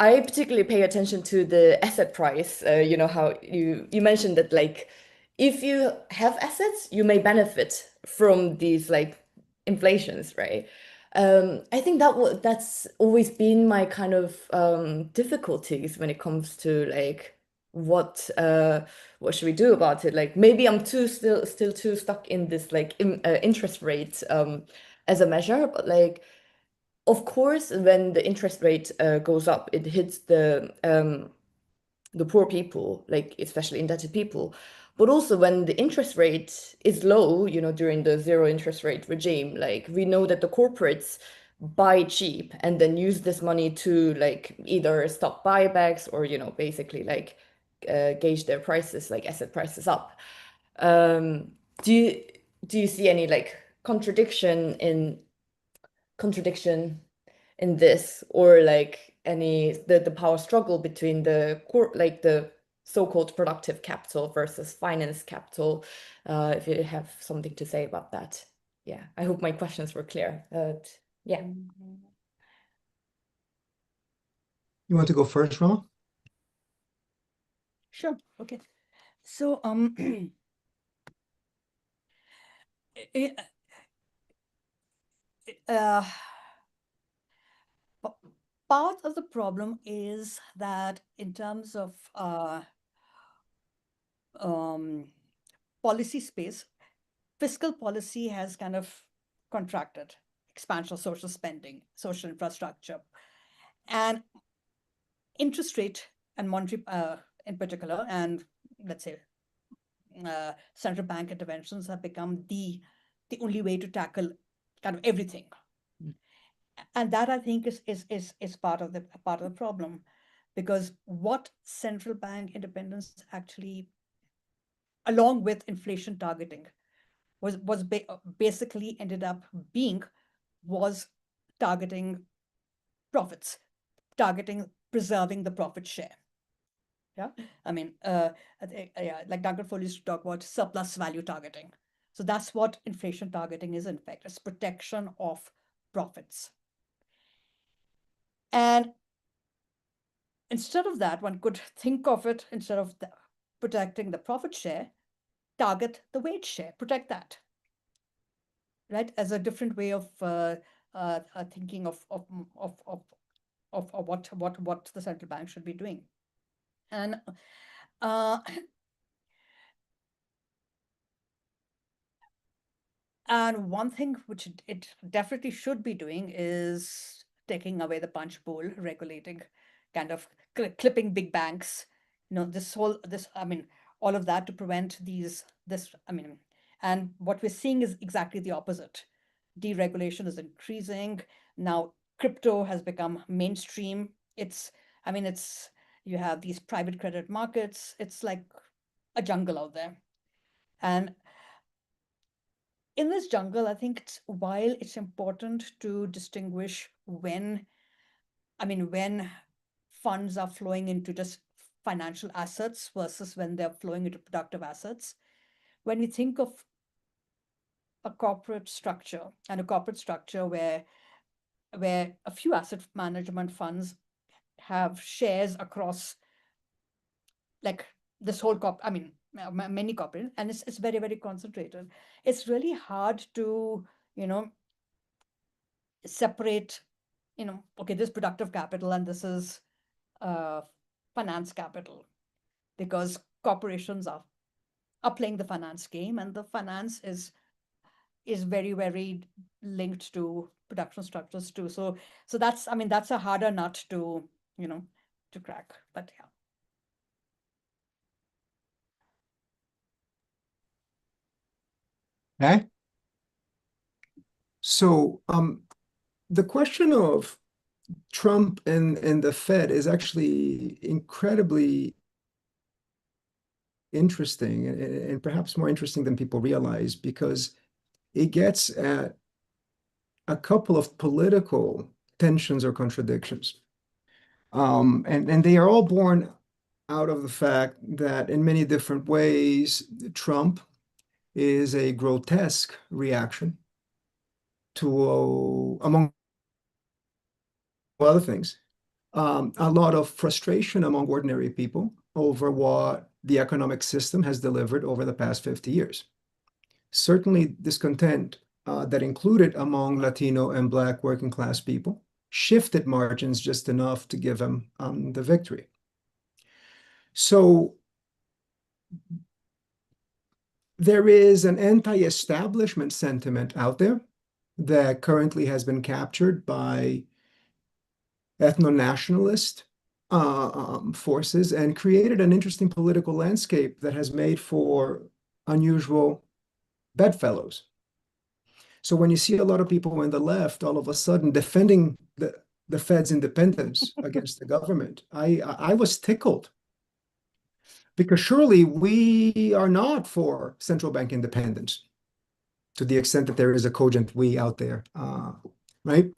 I particularly pay attention to the asset price. You know how you mentioned that like if you have assets, you may benefit from these like inflations, right? I think that's always been my kind of difficulties when it comes to like what should we do about it? Like maybe I'm still too stuck in this like interest rate as a measure, but like of course when the interest rate goes up, it hits the poor people, like especially indebted people. But also when the interest rate is low, you know, during the zero interest rate regime, like we know that the corporates buy cheap and then use this money to like either stop buybacks or, you know, basically like gauge their prices, like asset prices up. Um, do you see any like contradiction in this, or like any the power struggle between the so-called productive capital versus finance capital, if you have something to say about that? Yeah, I hope my questions were clear. Yeah. You want to go first, Ramaa? Sure. Okay. So part of the problem is that in terms of policy space, fiscal policy has kind of contracted, expansion of social spending, social infrastructure, and interest rate and monetary in particular, and let's say central bank interventions have become the only way to tackle kind of everything. And that I think is part of the problem, because what central bank independence actually, along with inflation targeting, was basically ended up being was targeting profits, targeting preserving the profit share. Yeah, I mean, like Duncan Foley used to talk about surplus value targeting. So that's what inflation targeting is, in fact. It's protection of profits. And instead of that, one could think of it, instead of protecting the profit share, target the wage share, protect that, right? As a different way of thinking of what the central bank should be doing. And and one thing which it definitely should be doing is taking away the punch bowl, regulating, kind of clipping big banks. You know, I mean, all of that to prevent and what we're seeing is exactly the opposite. Deregulation is increasing. Now, crypto has become mainstream. You have these private credit markets. It's like a jungle out there. And in this jungle, I think while it's important to distinguish when funds are flowing into just financial assets versus when they're flowing into productive assets, when we think of a corporate structure where a few asset management funds have shares across like this whole many corporate, and it's very, very concentrated. It's really hard to separate, okay, this productive capital and this is finance capital, because corporations are playing the finance game, and the finance is very, very linked to production structures too. So that's a harder nut to to crack. But yeah. Okay. So the question of Trump and the Fed is actually incredibly interesting, and perhaps more interesting than people realize, because it gets at a couple of political tensions or contradictions. And they are all born out of the fact that in many different ways, Trump is a grotesque reaction to, among other things, a lot of frustration among ordinary people over what the economic system has delivered over the past 50 years. Certainly discontent that included among Latino and Black working class people shifted margins just enough to give him the victory. So there is an anti-establishment sentiment out there that currently has been captured by ethno-nationalist forces and created an interesting political landscape that has made for unusual bedfellows. So when you see a lot of people on the left all of a sudden defending the Fed's independence against the government, I was tickled, because surely we are not for central bank independence to the extent that there is a cogent we out there, right?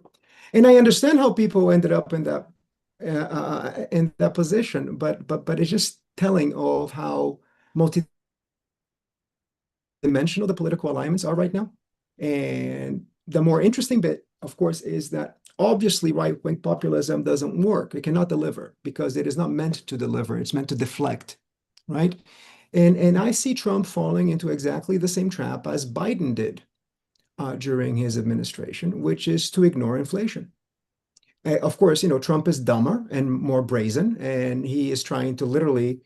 And I understand how people ended up in that position, but it's just telling of how multidimensional the political alignments are right now. And the more interesting bit, of course, is that obviously right-wing populism doesn't work. It cannot deliver because it is not meant to deliver. It's meant to deflect, right? And I see Trump falling into exactly the same trap as Biden did during his administration, which is to ignore inflation. Of course, Trump is dumber and more brazen, and he is trying to literally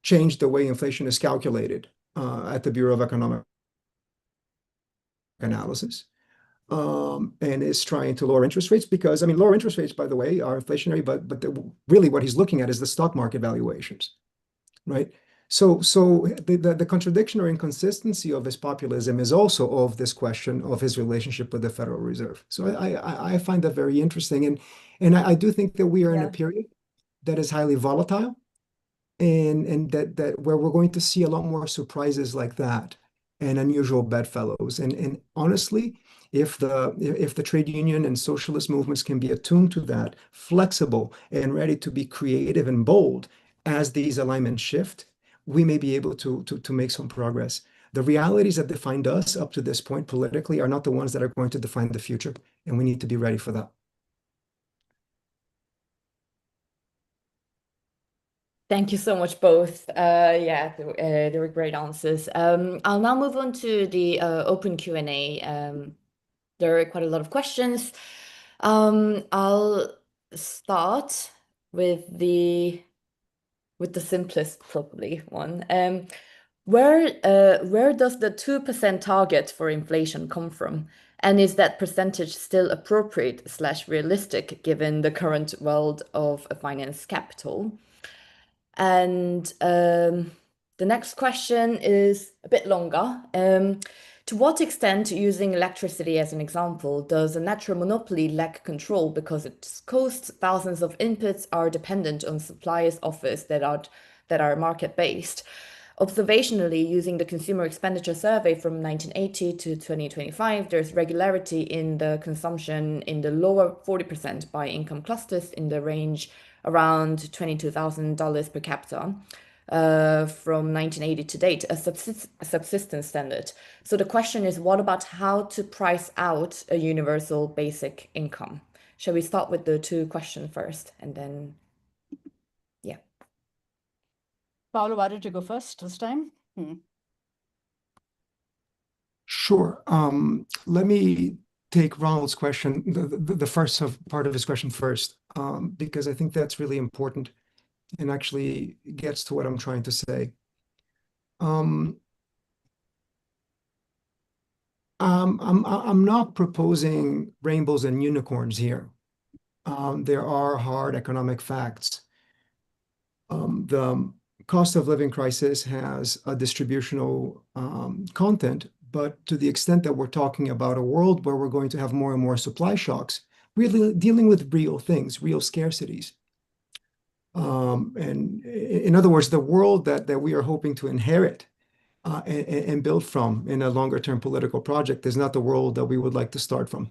change the way inflation is calculated at the Bureau of Economic Analysis, and is trying to lower interest rates because, lower interest rates, by the way, are inflationary, but really what he's looking at is the stock market valuations, right? So the contradiction or inconsistency of his populism is also of this question of his relationship with the Federal Reserve. So I find that very interesting, and I do think that we are in a period that is highly volatile, and that where we're going to see a lot more surprises like that and unusual bedfellows. And honestly, if the trade union and socialist movements can be attuned to that, flexible and ready to be creative and bold as these alignments shift, we may be able to make some progress. The realities that defined us up to this point politically are not the ones that are going to define the future, and we need to be ready for that. Thank you so much, both. Yeah, they were great answers. I'll now move on to the open Q&A. There are quite a lot of questions. I'll start with the simplest probably one. Where does the 2% target for inflation come from? And is that percentage still appropriate / realistic given the current world of finance capital? And the next question is a bit longer. To what extent, using electricity as an example, does a natural monopoly lack control because its costs, thousands of inputs are dependent on suppliers' offers that are market-based? Observationally, using the Consumer Expenditure Survey from 1980 to 2025, there's regularity in the consumption in the lower 40% by income clusters in the range around $22,000 per capita. From 1980 to date, a subsistence standard. So the question is, what about how to price out a universal basic income? Shall we start with the two questions first, and then, yeah. Paulo, why don't you go first this time? Sure. Let me take Ronald's question, the first part of his question first, because I think that's really important and actually gets to what I'm trying to say. I'm not proposing rainbows and unicorns here. There are hard economic facts. The cost of living crisis has a distributional content, but to the extent that we're talking about a world where we're going to have more and more supply shocks, really dealing with real things, real scarcities. And in other words, the world that we are hoping to inherit and build from in a longer term political project is not the world that we would like to start from.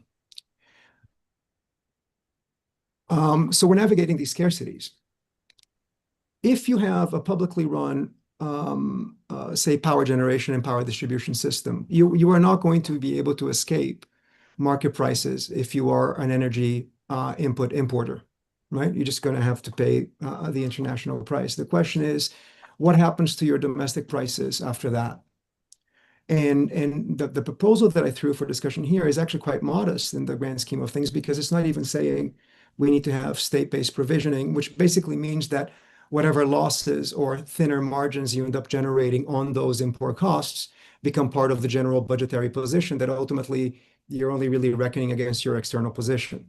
So we're navigating these scarcities. If you have a publicly run, say, power generation and power distribution system, you are not going to be able to escape market prices if you are an energy input importer, right? You're just going to have to pay the international price. The question is, what happens to your domestic prices after that? And the proposal that I threw for discussion here is actually quite modest in the grand scheme of things, because it's not even saying we need to have state-based provisioning, which basically means that whatever losses or thinner margins you end up generating on those import costs become part of the general budgetary position that ultimately you're only really reckoning against your external position.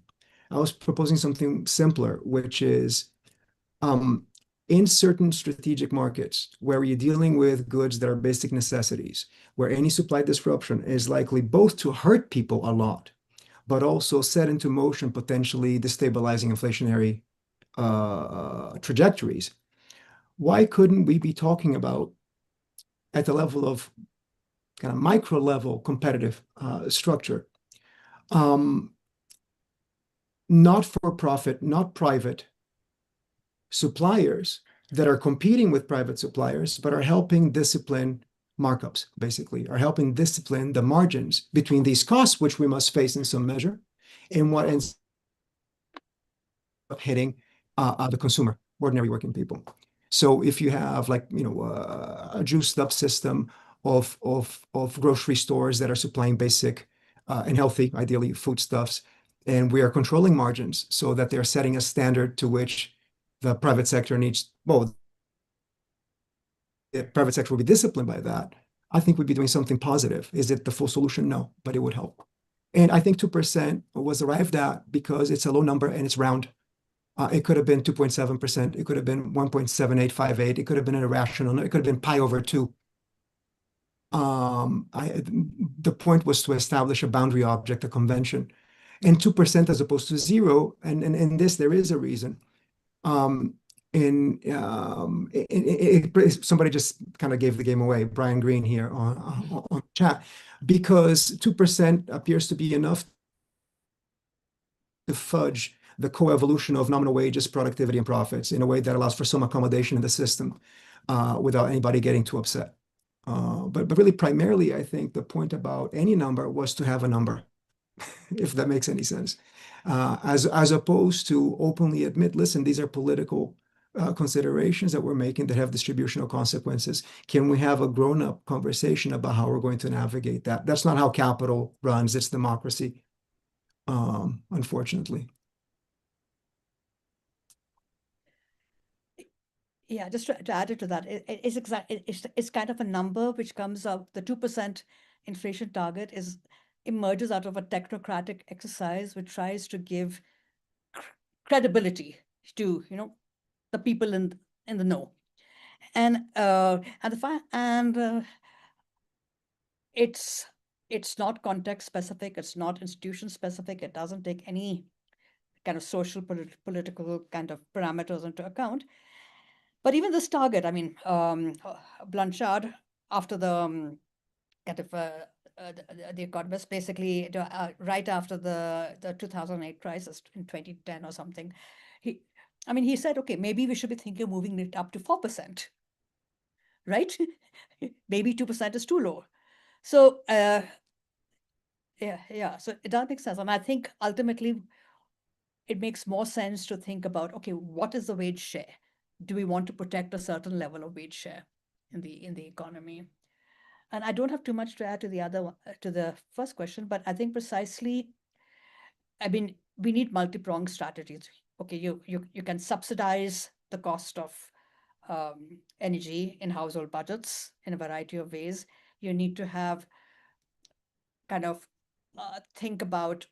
I was proposing something simpler, which is in certain strategic markets where you're dealing with goods that are basic necessities, where any supply disruption is likely both to hurt people a lot, but also set into motion potentially destabilizing inflationary trajectories. Why couldn't we be talking about, at the level of kind of micro level competitive structure, not for profit, not private suppliers that are competing with private suppliers, but are helping discipline markups, basically, are helping discipline the margins between these costs, which we must face in some measure, and what ends up hitting the consumer, ordinary working people. So if you have, like, a juiced up system of grocery stores that are supplying basic and healthy, ideally, foodstuffs, and we are controlling margins so that they're setting a standard to which the private sector needs, well, the private sector will be disciplined by that, I think we'd be doing something positive. Is it the full solution? No, but it would help. And I think 2% was arrived at because it's a low number and it's round. It could have been 2.7%. It could have been 1.7858. It could have been an irrational. It could have been pi over 2. The point was to establish a boundary object, a convention, and 2% as opposed to 0. And in this, there is a reason. Somebody just kind of gave the game away, Brian Green here on chat, because 2% appears to be enough to fudge the co-evolution of nominal wages, productivity, and profits in a way that allows for some accommodation in the system without anybody getting too upset. But really, primarily, I think the point about any number was to have a number, if that makes any sense, as opposed to openly admit, listen, these are political considerations that we're making that have distributional consequences. Can we have a grown-up conversation about how we're going to navigate that? That's not how capital runs. It's democracy, unfortunately. Yeah, just to add it to that, it's kind of a number which comes out. The 2% inflation target emerges out of a technocratic exercise which tries to give credibility to the people in the know, and it's it's not context specific, it's not institution specific, it doesn't take any kind of social, political kind of parameters into account. But even this target, I mean, Blanchard, after the kind of the Economist, basically right after the 2008 crisis in 2010 or something, he said, okay, maybe we should be thinking of moving it up to 4%, right? Maybe 2% is too low. So yeah, so it does make sense. And I think ultimately it makes more sense to think about, okay, what is the wage share? Do we want to protect a certain level of wage share in the economy? And I don't have too much to add to the first question, but I think precisely, I mean, we need multi-pronged strategies. Okay, you can subsidize the cost of energy in household budgets in a variety of ways. You need to have kind of think about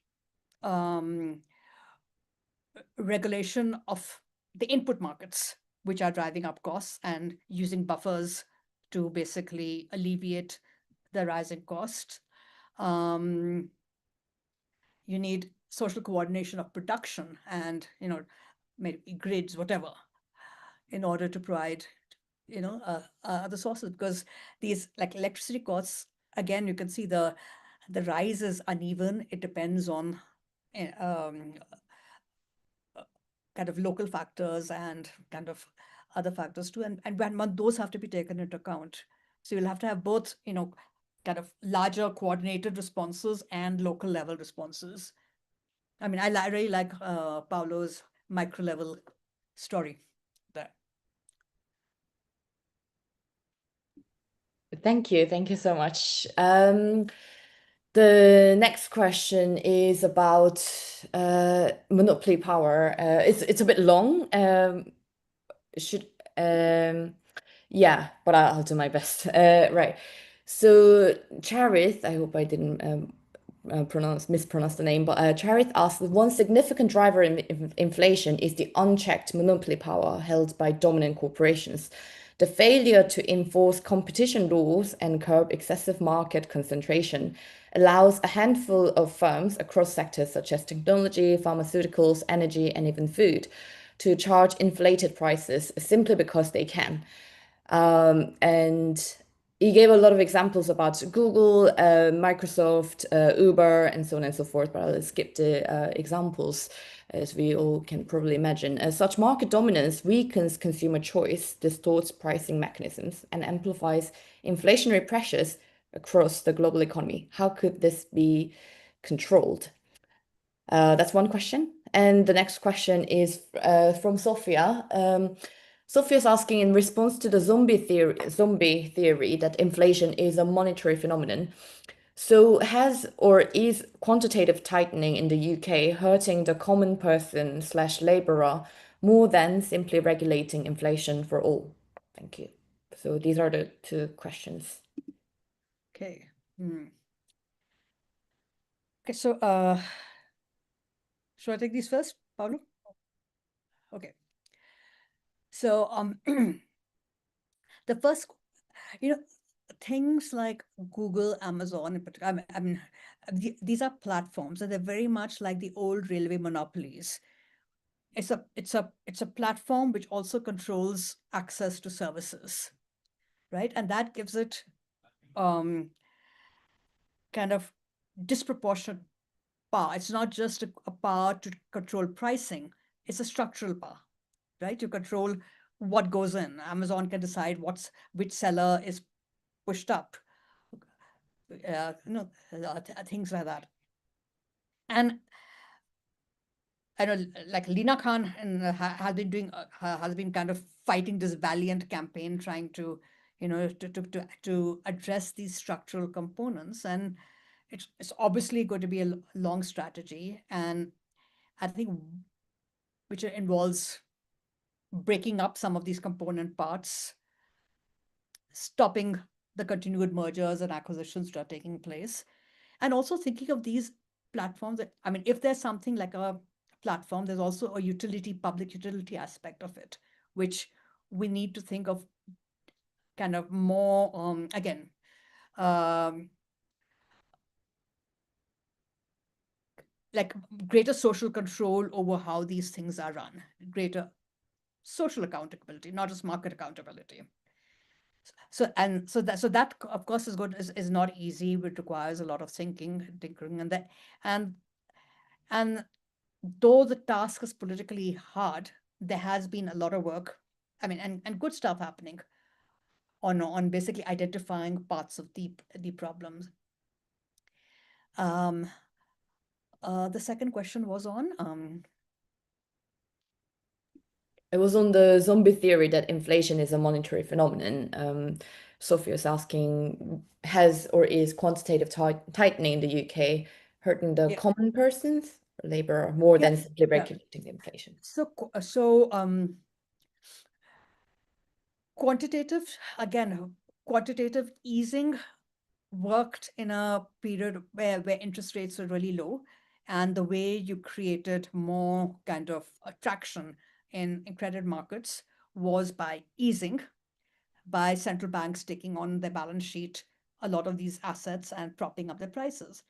regulation of the input markets, which are driving up costs, and using buffers to basically alleviate the rising cost. You need social coordination of production and, maybe grids, whatever, in order to provide, other sources, because these, like electricity costs, again, you can see the rise is uneven. It depends on kind of local factors and kind of other factors too. And when those have to be taken into account. So you'll have to have both, kind of larger coordinated responses and local level responses. I mean, I really like Paulo's micro level story there. Thank you. Thank you so much. The next question is about monopoly power. It's a bit long. Yeah, but I'll do my best. Right. So Charith, I hope I didn't mispronounce the name, but Charith asked, one significant driver in inflation is the unchecked monopoly power held by dominant corporations. The failure to enforce competition rules and curb excessive market concentration allows a handful of firms across sectors such as technology, pharmaceuticals, energy, and even food to charge inflated prices simply because they can. And he gave a lot of examples about Google, Microsoft, Uber, and so on and so forth, but I'll skip the examples, as we all can probably imagine. Such market dominance weakens consumer choice, distorts pricing mechanisms, and amplifies inflationary pressures across the global economy. How could this be controlled? That's one question. And the next question is from Sophia. Sophia's asking, in response to the zombie theory that inflation is a monetary phenomenon, so has or is quantitative tightening in the UK hurting the common person / laborer more than simply regulating inflation for all? Thank you. So these are the two questions. Okay. Okay, so should I take these first, Paulo? Okay. So the first, things like Google, Amazon in particular, I mean, these are platforms, and they're very much like the old railway monopolies. It's a platform which also controls access to services, right? And that gives it kind of disproportionate power. It's not just a power to control pricing, it's a structural power, right? To control what goes in. Amazon can decide which seller is pushed up, things like that. And I know, like Lina Khan has been kind of fighting this valiant campaign, trying to, to address these structural components. And it's obviously going to be a long strategy, and I think which involves breaking up some of these component parts, stopping the continued mergers and acquisitions that are taking place, and also thinking of these platforms that, I mean, if there's something like a platform, there's also a public utility aspect of it, which we need to think of kind of more, again, like greater social control over how these things are run, greater social accountability, not just market accountability. So that of course is good, is not easy. It requires a lot of tinkering, and though the task is politically hard, there has been a lot of work, I mean, and good stuff happening on basically identifying parts of the problems. The second question was on It was on the zombie theory that inflation is a monetary phenomenon. Sophie was asking, has or is quantitative tightening in the UK hurting the Yeah. common persons, labor, more Yeah, than simply yeah. regulating the inflation? Quantitative easing worked in a period where interest rates were really low, and the way you created more kind of attraction in credit markets was by easing, by central banks taking on their balance sheet a lot of these assets and propping up their prices.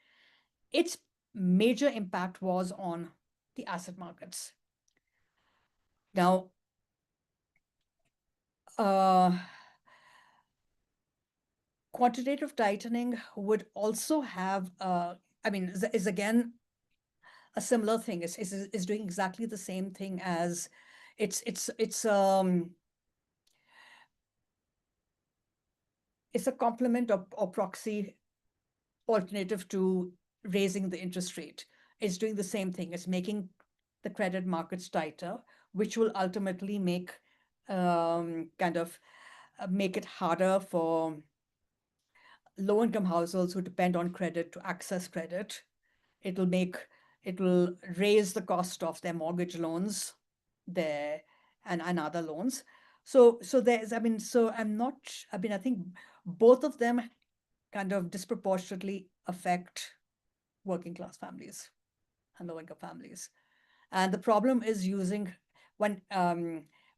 Its major impact was on the asset markets. Now, quantitative tightening would also have, I mean, is again a similar thing. Is doing exactly the same thing as it's a complement or proxy alternative to raising the interest rate. It's doing the same thing. It's making the credit markets tighter, which will ultimately make make it harder for low-income households who depend on credit to access credit. It will raise the cost of their mortgage loans, and other loans. So there's, I mean, so I'm not, I mean, I think both of them kind of disproportionately affect working class families and low income families. And the problem is when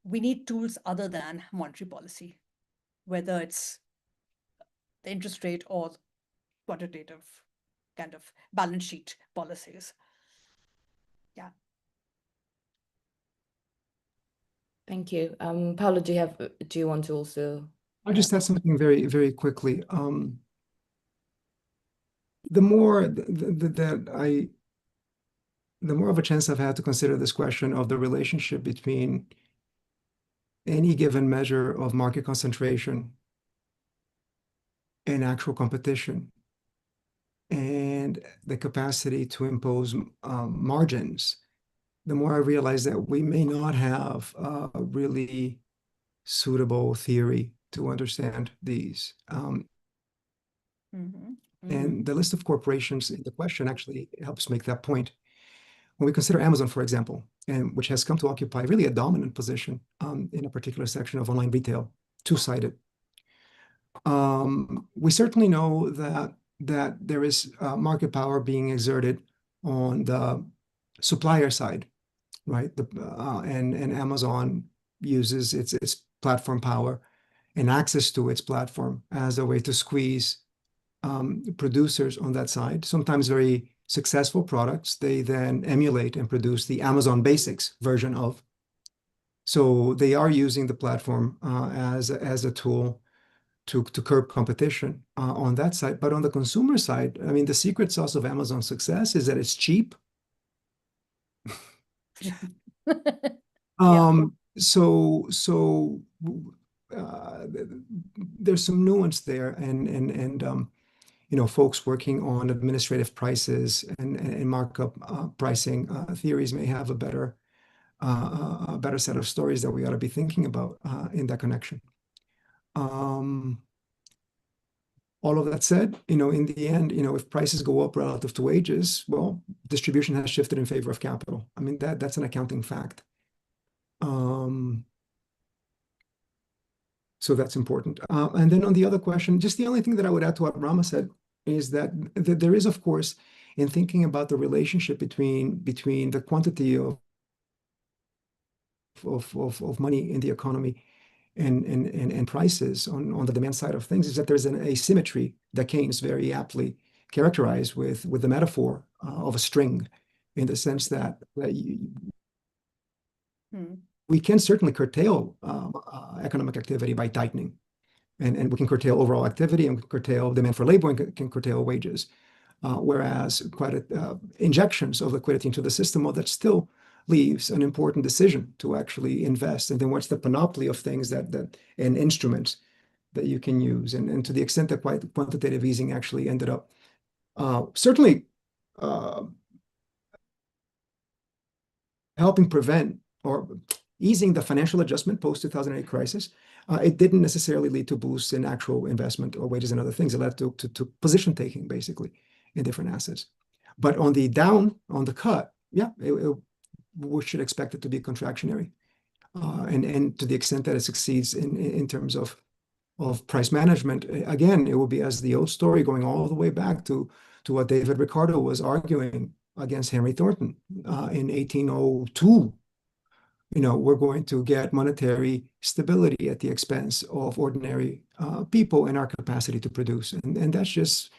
we need tools other than monetary policy, whether it's the interest rate or quantitative kind of balance sheet policies. Yeah. Thank you. Paulo, do you want to also? I'll just add something very, very quickly. The more the more of a chance I've had to consider this question of the relationship between any given measure of market concentration and actual competition and the capacity to impose margins, the more I realize that we may not have a really suitable theory to understand these. And the list of corporations in the question actually helps make that point. When we consider Amazon, for example, and which has come to occupy really a dominant position in a particular section of online retail, two-sided, we certainly know that there is market power being exerted on the supplier side, right? And Amazon uses its platform power and access to its platform as a way to squeeze producers on that side, sometimes very successful products. They then emulate and produce the Amazon Basics version of. So they are using the platform as a tool to curb competition on that side. But on the consumer side, I mean, the secret sauce of Amazon's success is that it's cheap. So there's some nuance there, and folks working on administrative prices and markup pricing theories may have a better set of stories that we ought to be thinking about in that connection. All of that said, in the end, if prices go up relative to wages, well, distribution has shifted in favor of capital. I mean, that's an accounting fact. So that's important. And then on the other question, just the only thing that I would add to what Ramaa said is that there is, of course, in thinking about the relationship between the quantity of money in the economy and prices on the demand side of things, is that there's an asymmetry that Keynes very aptly characterized with the metaphor of a string. in the sense that we can certainly curtail economic activity by tightening, and we can curtail overall activity and curtail demand for labor and can curtail wages. Whereas injections of liquidity into the system, well, that still leaves an important decision to actually invest. And then what's the panoply of things and instruments that you can use. And to the extent that quantitative easing actually ended up certainly helping prevent or easing the financial adjustment post-2008 crisis, it didn't necessarily lead to boosts in actual investment or wages and other things. It led to position taking, basically, in different assets. But on the cut, yeah, we should expect it to be contractionary. And to the extent that it succeeds in terms of price management, again, it will be as the old story going all the way back to what David Ricardo was arguing against Henry Thornton in 1802. We're going to get monetary stability at the expense of ordinary people and our capacity to produce. And that's just,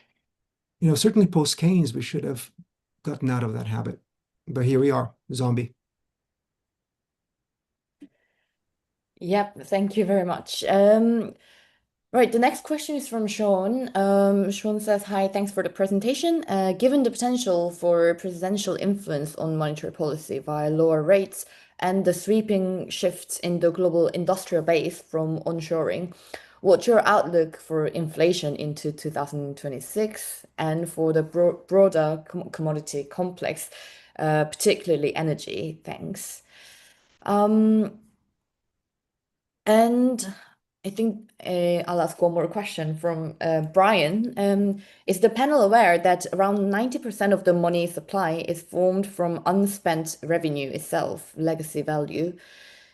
certainly post-Keynes, we should have gotten out of that habit. But here we are, zombie. Yep, thank you very much. Right, the next question is from Sean. Sean says, hi, thanks for the presentation. Given the potential for presidential influence on monetary policy via lower rates and the sweeping shifts in the global industrial base from onshoring, what's your outlook for inflation into 2026 and for the broader commodity complex, particularly energy? Thanks. And I think I'll ask one more question from Brian. Is the panel aware that around 90% of the money supply is formed from unspent revenue itself, legacy value?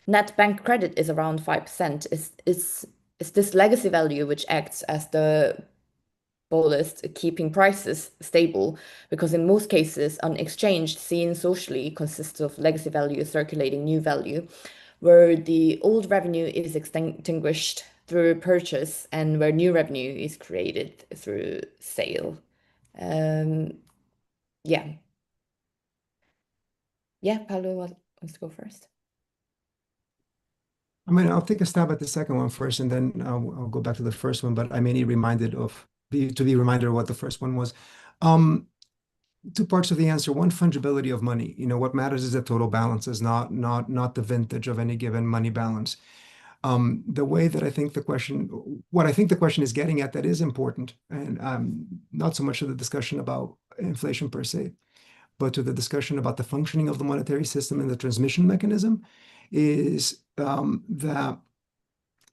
Net bank credit is around 5%. Is this legacy value which acts as the ballast, keeping prices stable? Because in most cases, an exchange seen socially consists of legacy value circulating new value, where the old revenue is extinguished through purchase and where new revenue is created through sale. Yeah. Yeah, Paulo wants to go first. I mean, I'll take a stab at the second one first, and then I'll go back to the first one, but I may need to be reminded of what the first one was. Two parts of the answer. One, fungibility of money. What matters is the total balance, is not the vintage of any given money balance. The way that what I think the question is getting at that is important, and not so much to the discussion about inflation per se, but to the discussion about the functioning of the monetary system and the transmission mechanism, is that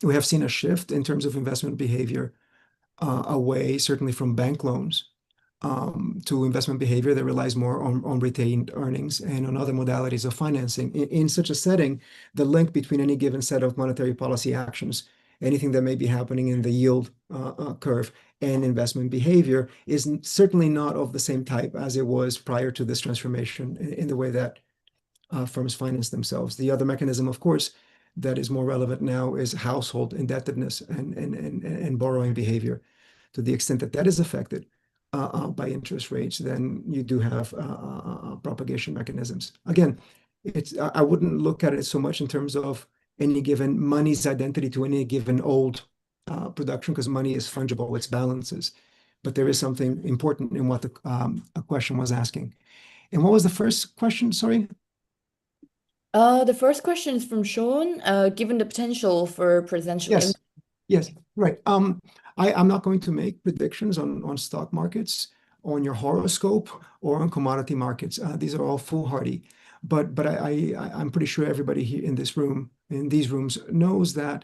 we have seen a shift in terms of investment behavior away, certainly from bank loans, to investment behavior that relies more on retained earnings and on other modalities of financing. In such a setting, the link between any given set of monetary policy actions, anything that may be happening in the yield curve, and investment behavior is certainly not of the same type as it was prior to this transformation in the way that firms finance themselves. The other mechanism, of course, that is more relevant now is household indebtedness and borrowing behavior. To the extent that is affected by interest rates, then you do have propagation mechanisms. Again, I wouldn't look at it so much in terms of any given money's identity to any given old production, because money is fungible, it's balances. But there is something important in what the question was asking. And what was the first question? Sorry. The first question is from Sean. Given the potential for presidential Yes. Yes, right. I'm not going to make predictions on stock markets, on your horoscope, or on commodity markets. These are all foolhardy. But I'm pretty sure everybody here in this room, in these rooms, knows that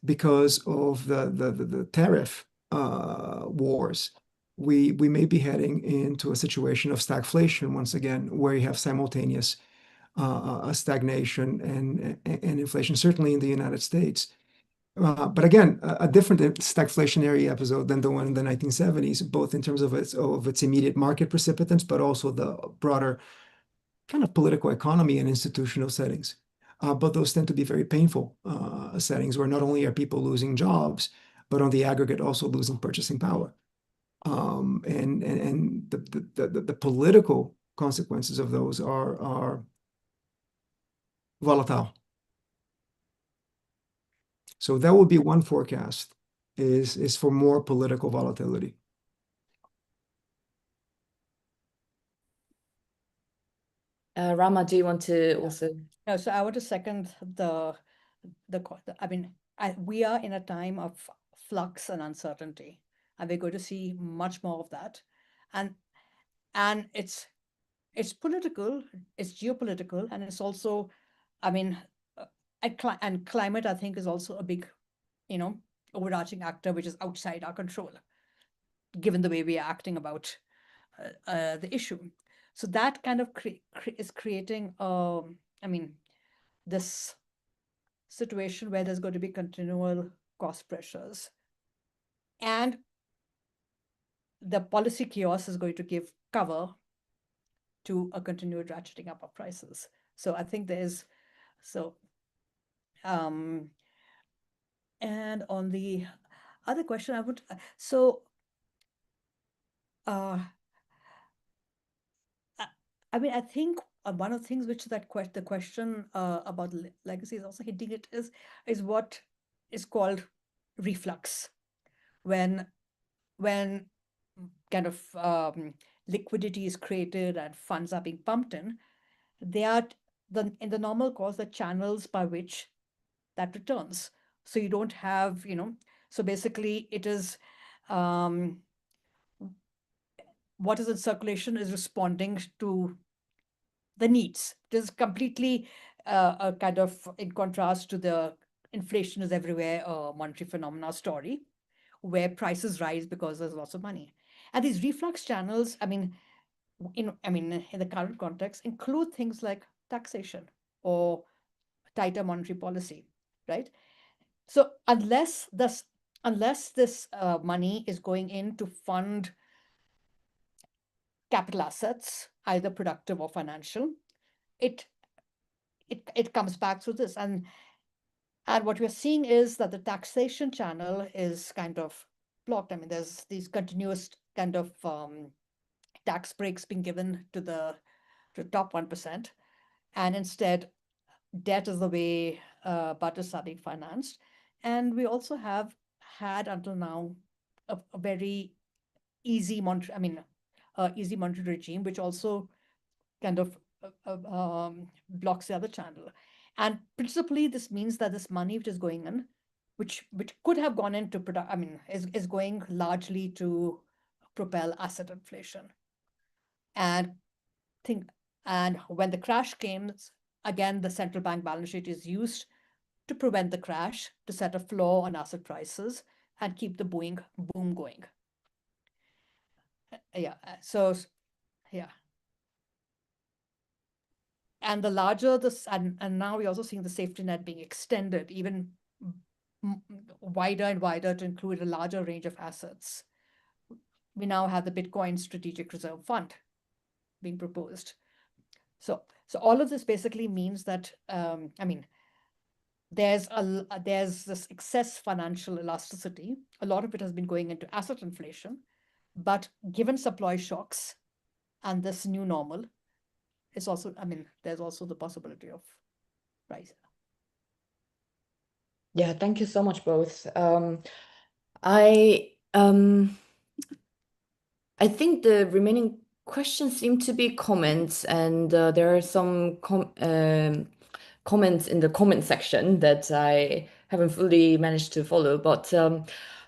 because of the tariff wars, we may be heading into a situation of stagflation once again, where you have simultaneous stagnation and inflation, certainly in the United States. But again, a different stagflationary episode than the one in the 1970s, both in terms of its immediate market precipitants, but also the broader kind of political economy and institutional settings. But those tend to be very painful settings where not only are people losing jobs, but on the aggregate also losing purchasing power. And the political consequences of those are volatile. So that would be one forecast, is for more political volatility. Ramaa, do you want to also? No, so I want to second I mean, we are in a time of flux and uncertainty, and we're going to see much more of that. And it's political, it's geopolitical, and it's also, I mean, and climate, I think, is also a big, overarching actor, which is outside our control, given the way we are acting about the issue. So that kind of is creating, this situation where there's going to be continual cost pressures. And the policy chaos is going to give cover to a continued ratcheting up of prices. So I think and on the other question, I think one of the things which the question about legacy is also hinting at is what is called reflux, when kind of liquidity is created and funds are being pumped in. They are in the normal course the channels by which that returns. So you don't have, so basically it is what is in circulation is responding to the needs. It is completely a kind of in contrast to the inflation is everywhere monetary phenomena story, where prices rise because there's lots of money. And these reflux channels, in the current context, include things like taxation or tighter monetary policy, right? So unless this money is going in to fund capital assets, either productive or financial, it comes back through this. And what we're seeing is that the taxation channel is kind of blocked. I mean, there's these continuous kind of tax breaks being given to the top 1%. And instead, debt is the way budgets are being financed. And we also have had until now a very easy monetary regime, which also kind of blocks the other channel. And principally, this means that this money which is going in, which could have gone into is going largely to propel asset inflation. And when the crash came, again, the central bank balance sheet is used to prevent the crash, to set a floor on asset prices and keep the boom going. Yeah. And the larger this, and now we're also seeing the safety net being extended even wider and wider to include a larger range of assets. We now have the Bitcoin Strategic Reserve Fund being proposed. So all of this basically means that there's this excess financial elasticity. A lot of it has been going into asset inflation, but given supply shocks and this new normal, it's also, there's also the possibility of rise. Yeah, thank you so much both. I think the remaining questions seem to be comments, and there are some comments in the comment section that I haven't fully managed to follow. But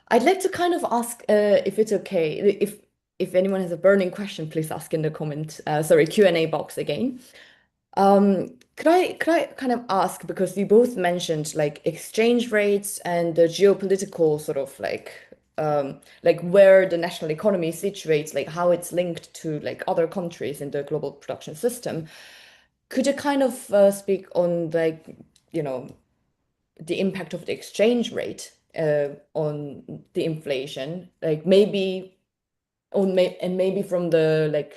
I'd like to kind of ask if it's okay, if anyone has a burning question, please ask in the Q&A box again. Could I kind of ask, because you both mentioned like exchange rates and the geopolitical sort of like where the national economy situates, like how it's linked to like other countries in the global production system. Could you kind of speak on like, the impact of the exchange rate on the inflation, like maybe maybe from the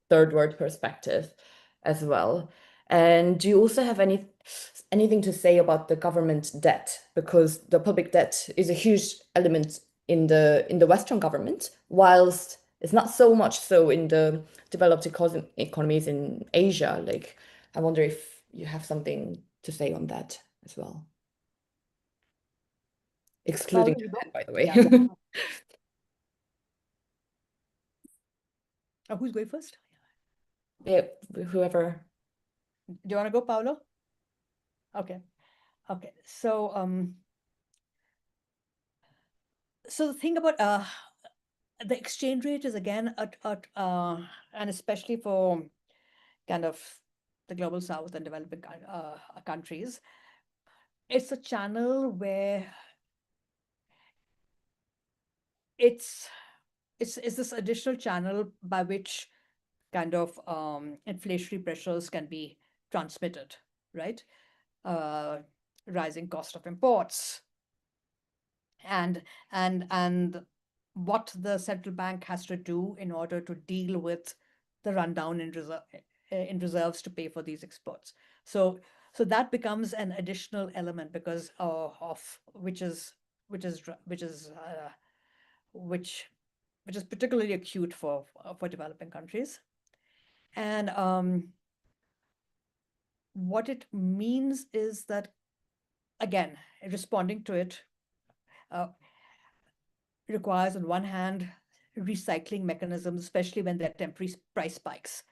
third world perspective as well. And do you also have anything to say about the government debt? Because the public debt is a huge element in the Western government, whilst It's not so much so in the developed economies in Asia. Like, I wonder if you have something to say on that as well, excluding Paulo, you go. Japan, by the way. Yeah. Who's going first? Yeah, whoever. Do you want to go, Paulo? Okay. Okay. So so the thing about the exchange rate is again and especially for kind of the global south and developing countries, it's a channel where it's this additional channel by which kind of inflationary pressures can be transmitted, right? Rising cost of imports, and what the central bank has to do in order to deal with the rundown in reserves to pay for these exports. So that becomes an additional element because of which is particularly acute for developing countries. And what it means is that, again, responding to it requires, on one hand, recycling mechanisms, especially when there are temporary price spikes,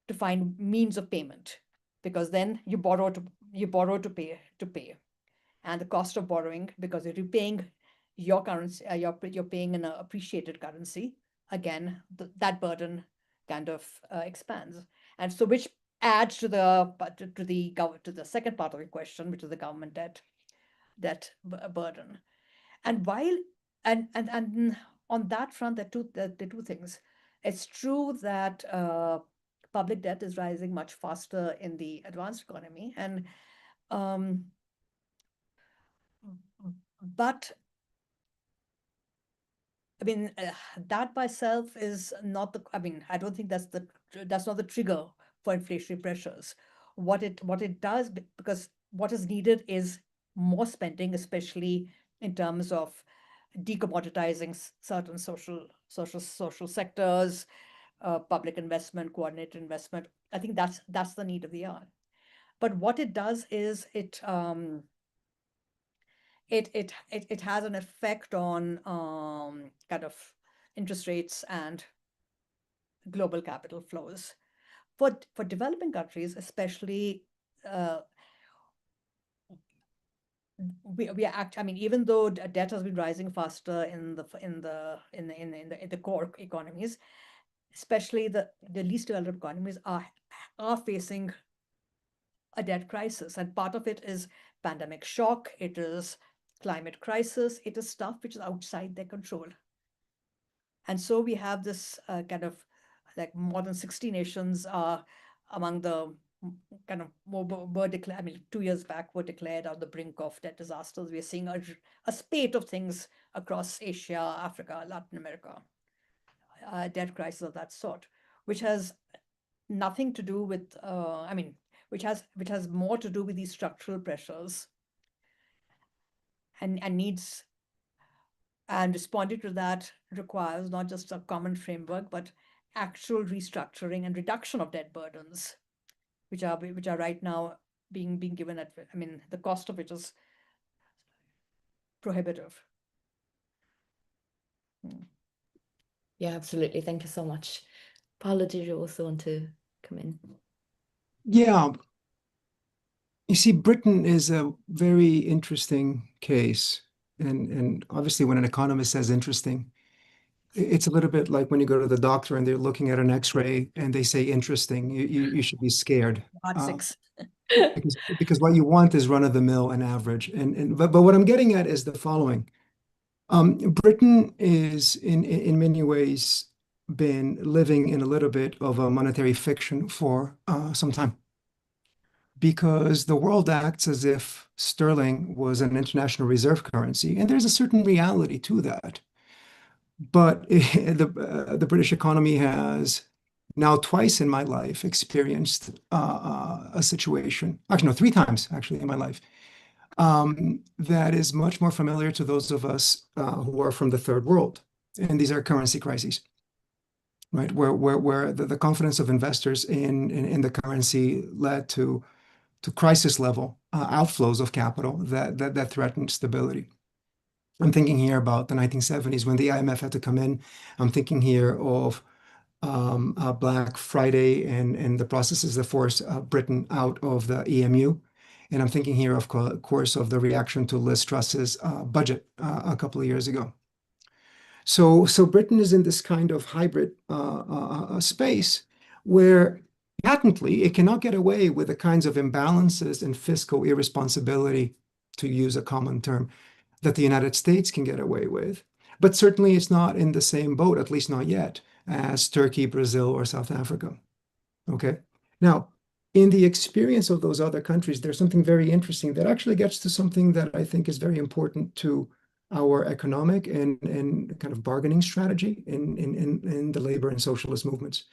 to find means of payment, because then you borrow to pay, and the cost of borrowing, because you're repaying your currency, you're paying in an appreciated currency. Again, that burden kind of expands, and so which adds to the second part of the question, which is the government debt burden. And while and on that front, there are two things. It's true that public debt is rising much faster in the advanced economy, and but I mean, that by itself is not the. I mean, I don't think that's not the trigger for inflationary pressures. What it does, because what is needed is more spending, especially in terms of decommoditizing certain social sectors, public investment, coordinated investment. I think that's the need of the hour. But what it does is it has an effect on kind of interest rates and global capital flows. For developing countries, especially, I mean, even though debt has been rising faster in the core economies, especially the least developed economies are facing a debt crisis, and part of it is pandemic shock, it is climate crisis, it is stuff which is outside their control. And so we have this kind of like more than 60 nations among the kind of were declared, I mean, 2 years back were declared on the brink of debt disasters. We're seeing a spate of things across Asia, Africa, Latin America, debt crisis of that sort, which has nothing to do with, I mean, which has more to do with these structural pressures and needs. And responding to that requires not just a common framework, but actual restructuring and reduction of debt burdens, which are right now being given at, I mean, the cost of which is prohibitive. Yeah, absolutely. Thank you so much. Paulo, did you also want to come in? Yeah. You see, Britain is a very interesting case. And obviously, when an economist says interesting, it's a little bit like when you go to the doctor and they're looking at an X-ray and they say interesting, you should be scared. Because what you want is run-of-the-mill and average. But what I'm getting at is the following. Britain is in many ways been living in a little bit of a monetary fiction for some time, because the world acts as if sterling was an international reserve currency, and there's a certain reality to that. But the British economy has now twice in my life experienced a situation, actually no, 3 times actually in my life, that is much more familiar to those of us who are from the third world. And these are currency crises. right? Where the confidence of investors in the currency led to crisis level outflows of capital that threatened stability. I'm thinking here about the 1970s when the IMF had to come in. I'm thinking here of Black Friday and the processes that forced Britain out of the EMU. And I'm thinking here, of course, of the reaction to Liz Truss's budget a couple of years ago. So Britain is in this kind of hybrid space where patently it cannot get away with the kinds of imbalances and fiscal irresponsibility, to use a common term, that the United States can get away with. But certainly it's not in the same boat, at least not yet, as Turkey, Brazil, or South Africa. Okay. Now, in the experience of those other countries, there's something very interesting that actually gets to something that I think is very important to our economic and kind of bargaining strategy in the labor and socialist movements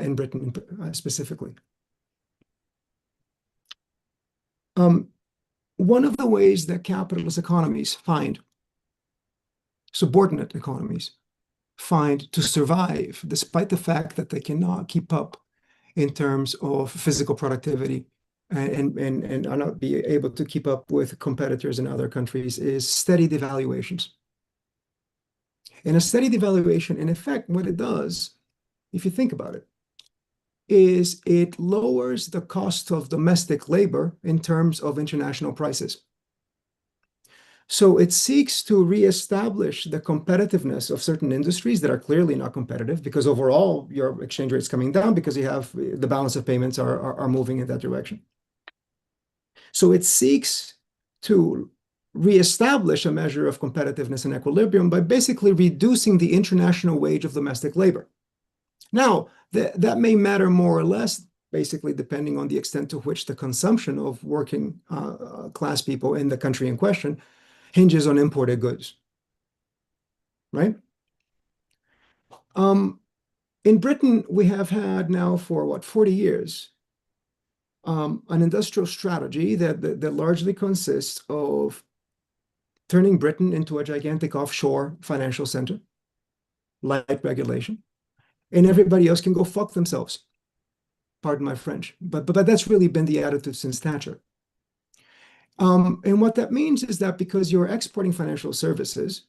in Britain specifically. One of the ways that capitalist economies find, subordinate economies find to survive, despite the fact that they cannot keep up in terms of physical productivity and are not be able to keep up with competitors in other countries, is steady devaluations. And a steady devaluation, in effect, what it does, if you think about it, is it lowers the cost of domestic labor in terms of international prices. So it seeks to reestablish the competitiveness of certain industries that are clearly not competitive, because overall your exchange rate's coming down because you have the balance of payments are moving in that direction. So it seeks to reestablish a measure of competitiveness and equilibrium by basically reducing the international wage of domestic labor. Now, that may matter more or less, basically depending on the extent to which the consumption of working class people in the country in question hinges on imported goods, right? In Britain, we have had now for 40 years, an industrial strategy that largely consists of turning Britain into a gigantic offshore financial center, light regulation, and everybody else can go fuck themselves. Pardon my French, but that's really been the attitude since Thatcher. And what that means is that because you're exporting financial services,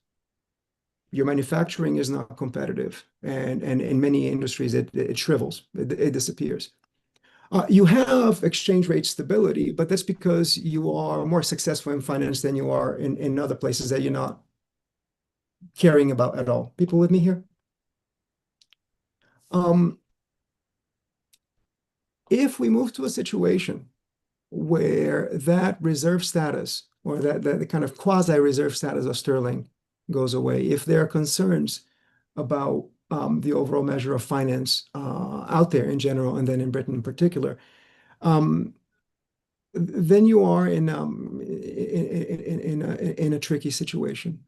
your manufacturing is not competitive, and in many industries it shrivels, it disappears. You have exchange rate stability, but that's because you are more successful in finance than you are in other places that you're not caring about at all. People with me here? If we move to a situation where that reserve status or that the kind of quasi-reserve status of sterling goes away, if there are concerns about the overall measure of finance out there in general, and then in Britain in particular, then you are in a tricky situation.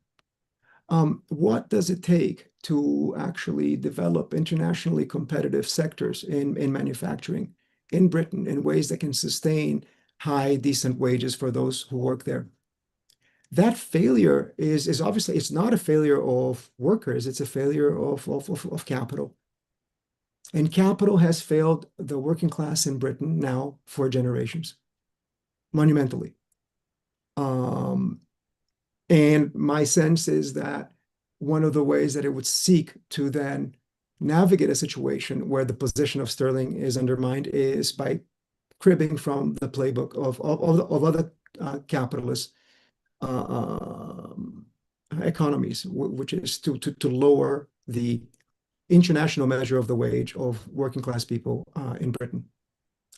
What does it take to actually develop internationally competitive sectors in manufacturing in Britain in ways that can sustain high, decent wages for those who work there? That failure is obviously, it's not a failure of workers, it's a failure of capital. And capital has failed the working class in Britain now for generations, monumentally. And my sense is that one of the ways that it would seek to then navigate a situation where the position of sterling is undermined is by cribbing from the playbook of other capitalist economies, which is to lower the international measure of the wage of working class people in Britain.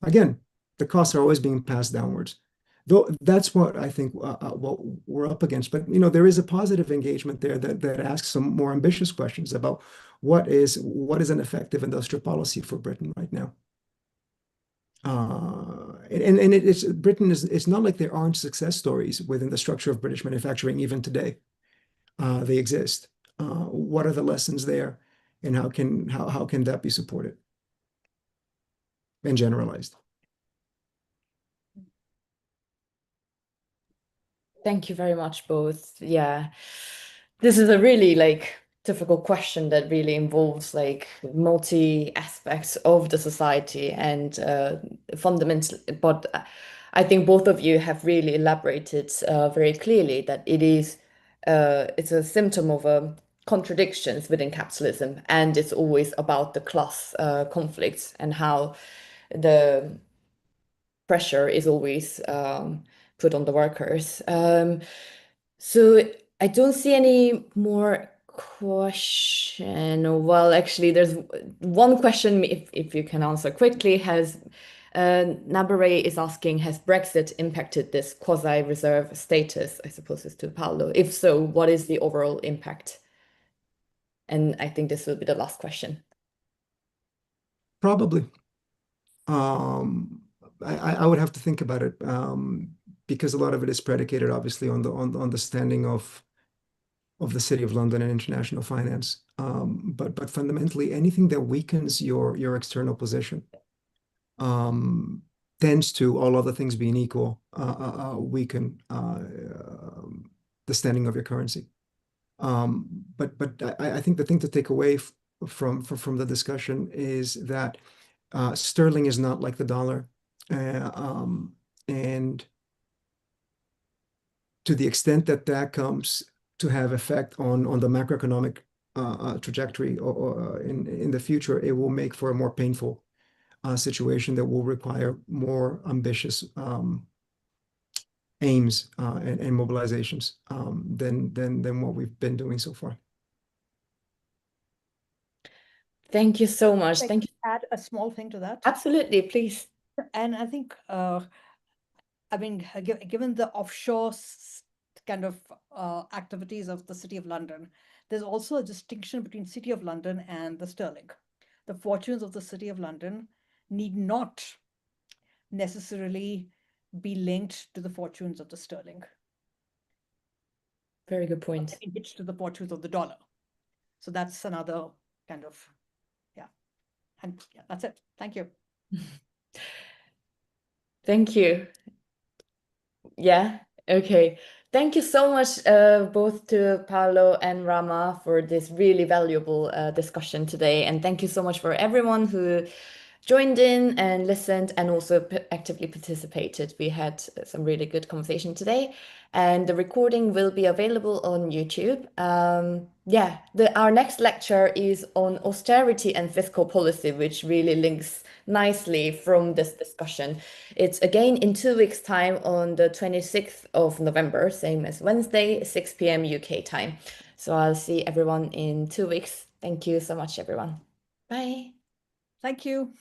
Again, the costs are always being passed downwards. Though that's what I think what we're up against. But there is a positive engagement there that asks some more ambitious questions about what is an effective industrial policy for Britain right now. Britain it's not like there aren't success stories within the structure of British manufacturing even today. They exist. What are the lessons there, and how can that be supported and generalized? Thank you very much, both. Yeah, this is a really difficult question that really involves like multi aspects of the society and fundamental. But I think both of you have really elaborated very clearly that it's a symptom of contradictions within capitalism, and it's always about the class conflicts and how the pressure is always put on the workers. So I don't see any more question. Well, actually, there's one question, if you can answer quickly, Nabare is asking, has Brexit impacted this quasi-reserve status? I suppose it's to Paulo. If so, what is the overall impact? And I think this will be the last question. Probably. I would have to think about it because a lot of it is predicated, obviously, on the standing of the City of London and international finance. But fundamentally, anything that weakens your external position tends to, all other things being equal, weaken the standing of your currency. But I think the thing to take away from the discussion is that sterling is not like the dollar, and to the extent that that comes to have effect on the macroeconomic trajectory or in the future, it will make for a more painful situation that will require more ambitious aims and mobilizations than what we've been doing so far. Thank you so much. Like, Thank you. add a small thing to that. Absolutely, please. And I think, I mean, given the offshore kind of activities of the City of London, there's also a distinction between City of London and the sterling. The fortunes of the City of London need not necessarily be linked to the fortunes of the sterling. Very good point. Hitched to the fortunes of the dollar. So that's another kind of, yeah. And yeah, that's it. Thank you. Thank you. Yeah, okay. Thank you so much, both to Paulo and Rama, for this really valuable discussion today. And thank you so much for everyone who joined in and listened and also actively participated. We had some really good conversation today, and the recording will be available on YouTube. Yeah, our next lecture is on austerity and fiscal policy, which really links nicely from this discussion. It's again in 2 weeks' time on the 26th of November, same as Wednesday, 6 p.m. UK time. So I'll see everyone in 2 weeks. Thank you so much, everyone. Bye. Thank you.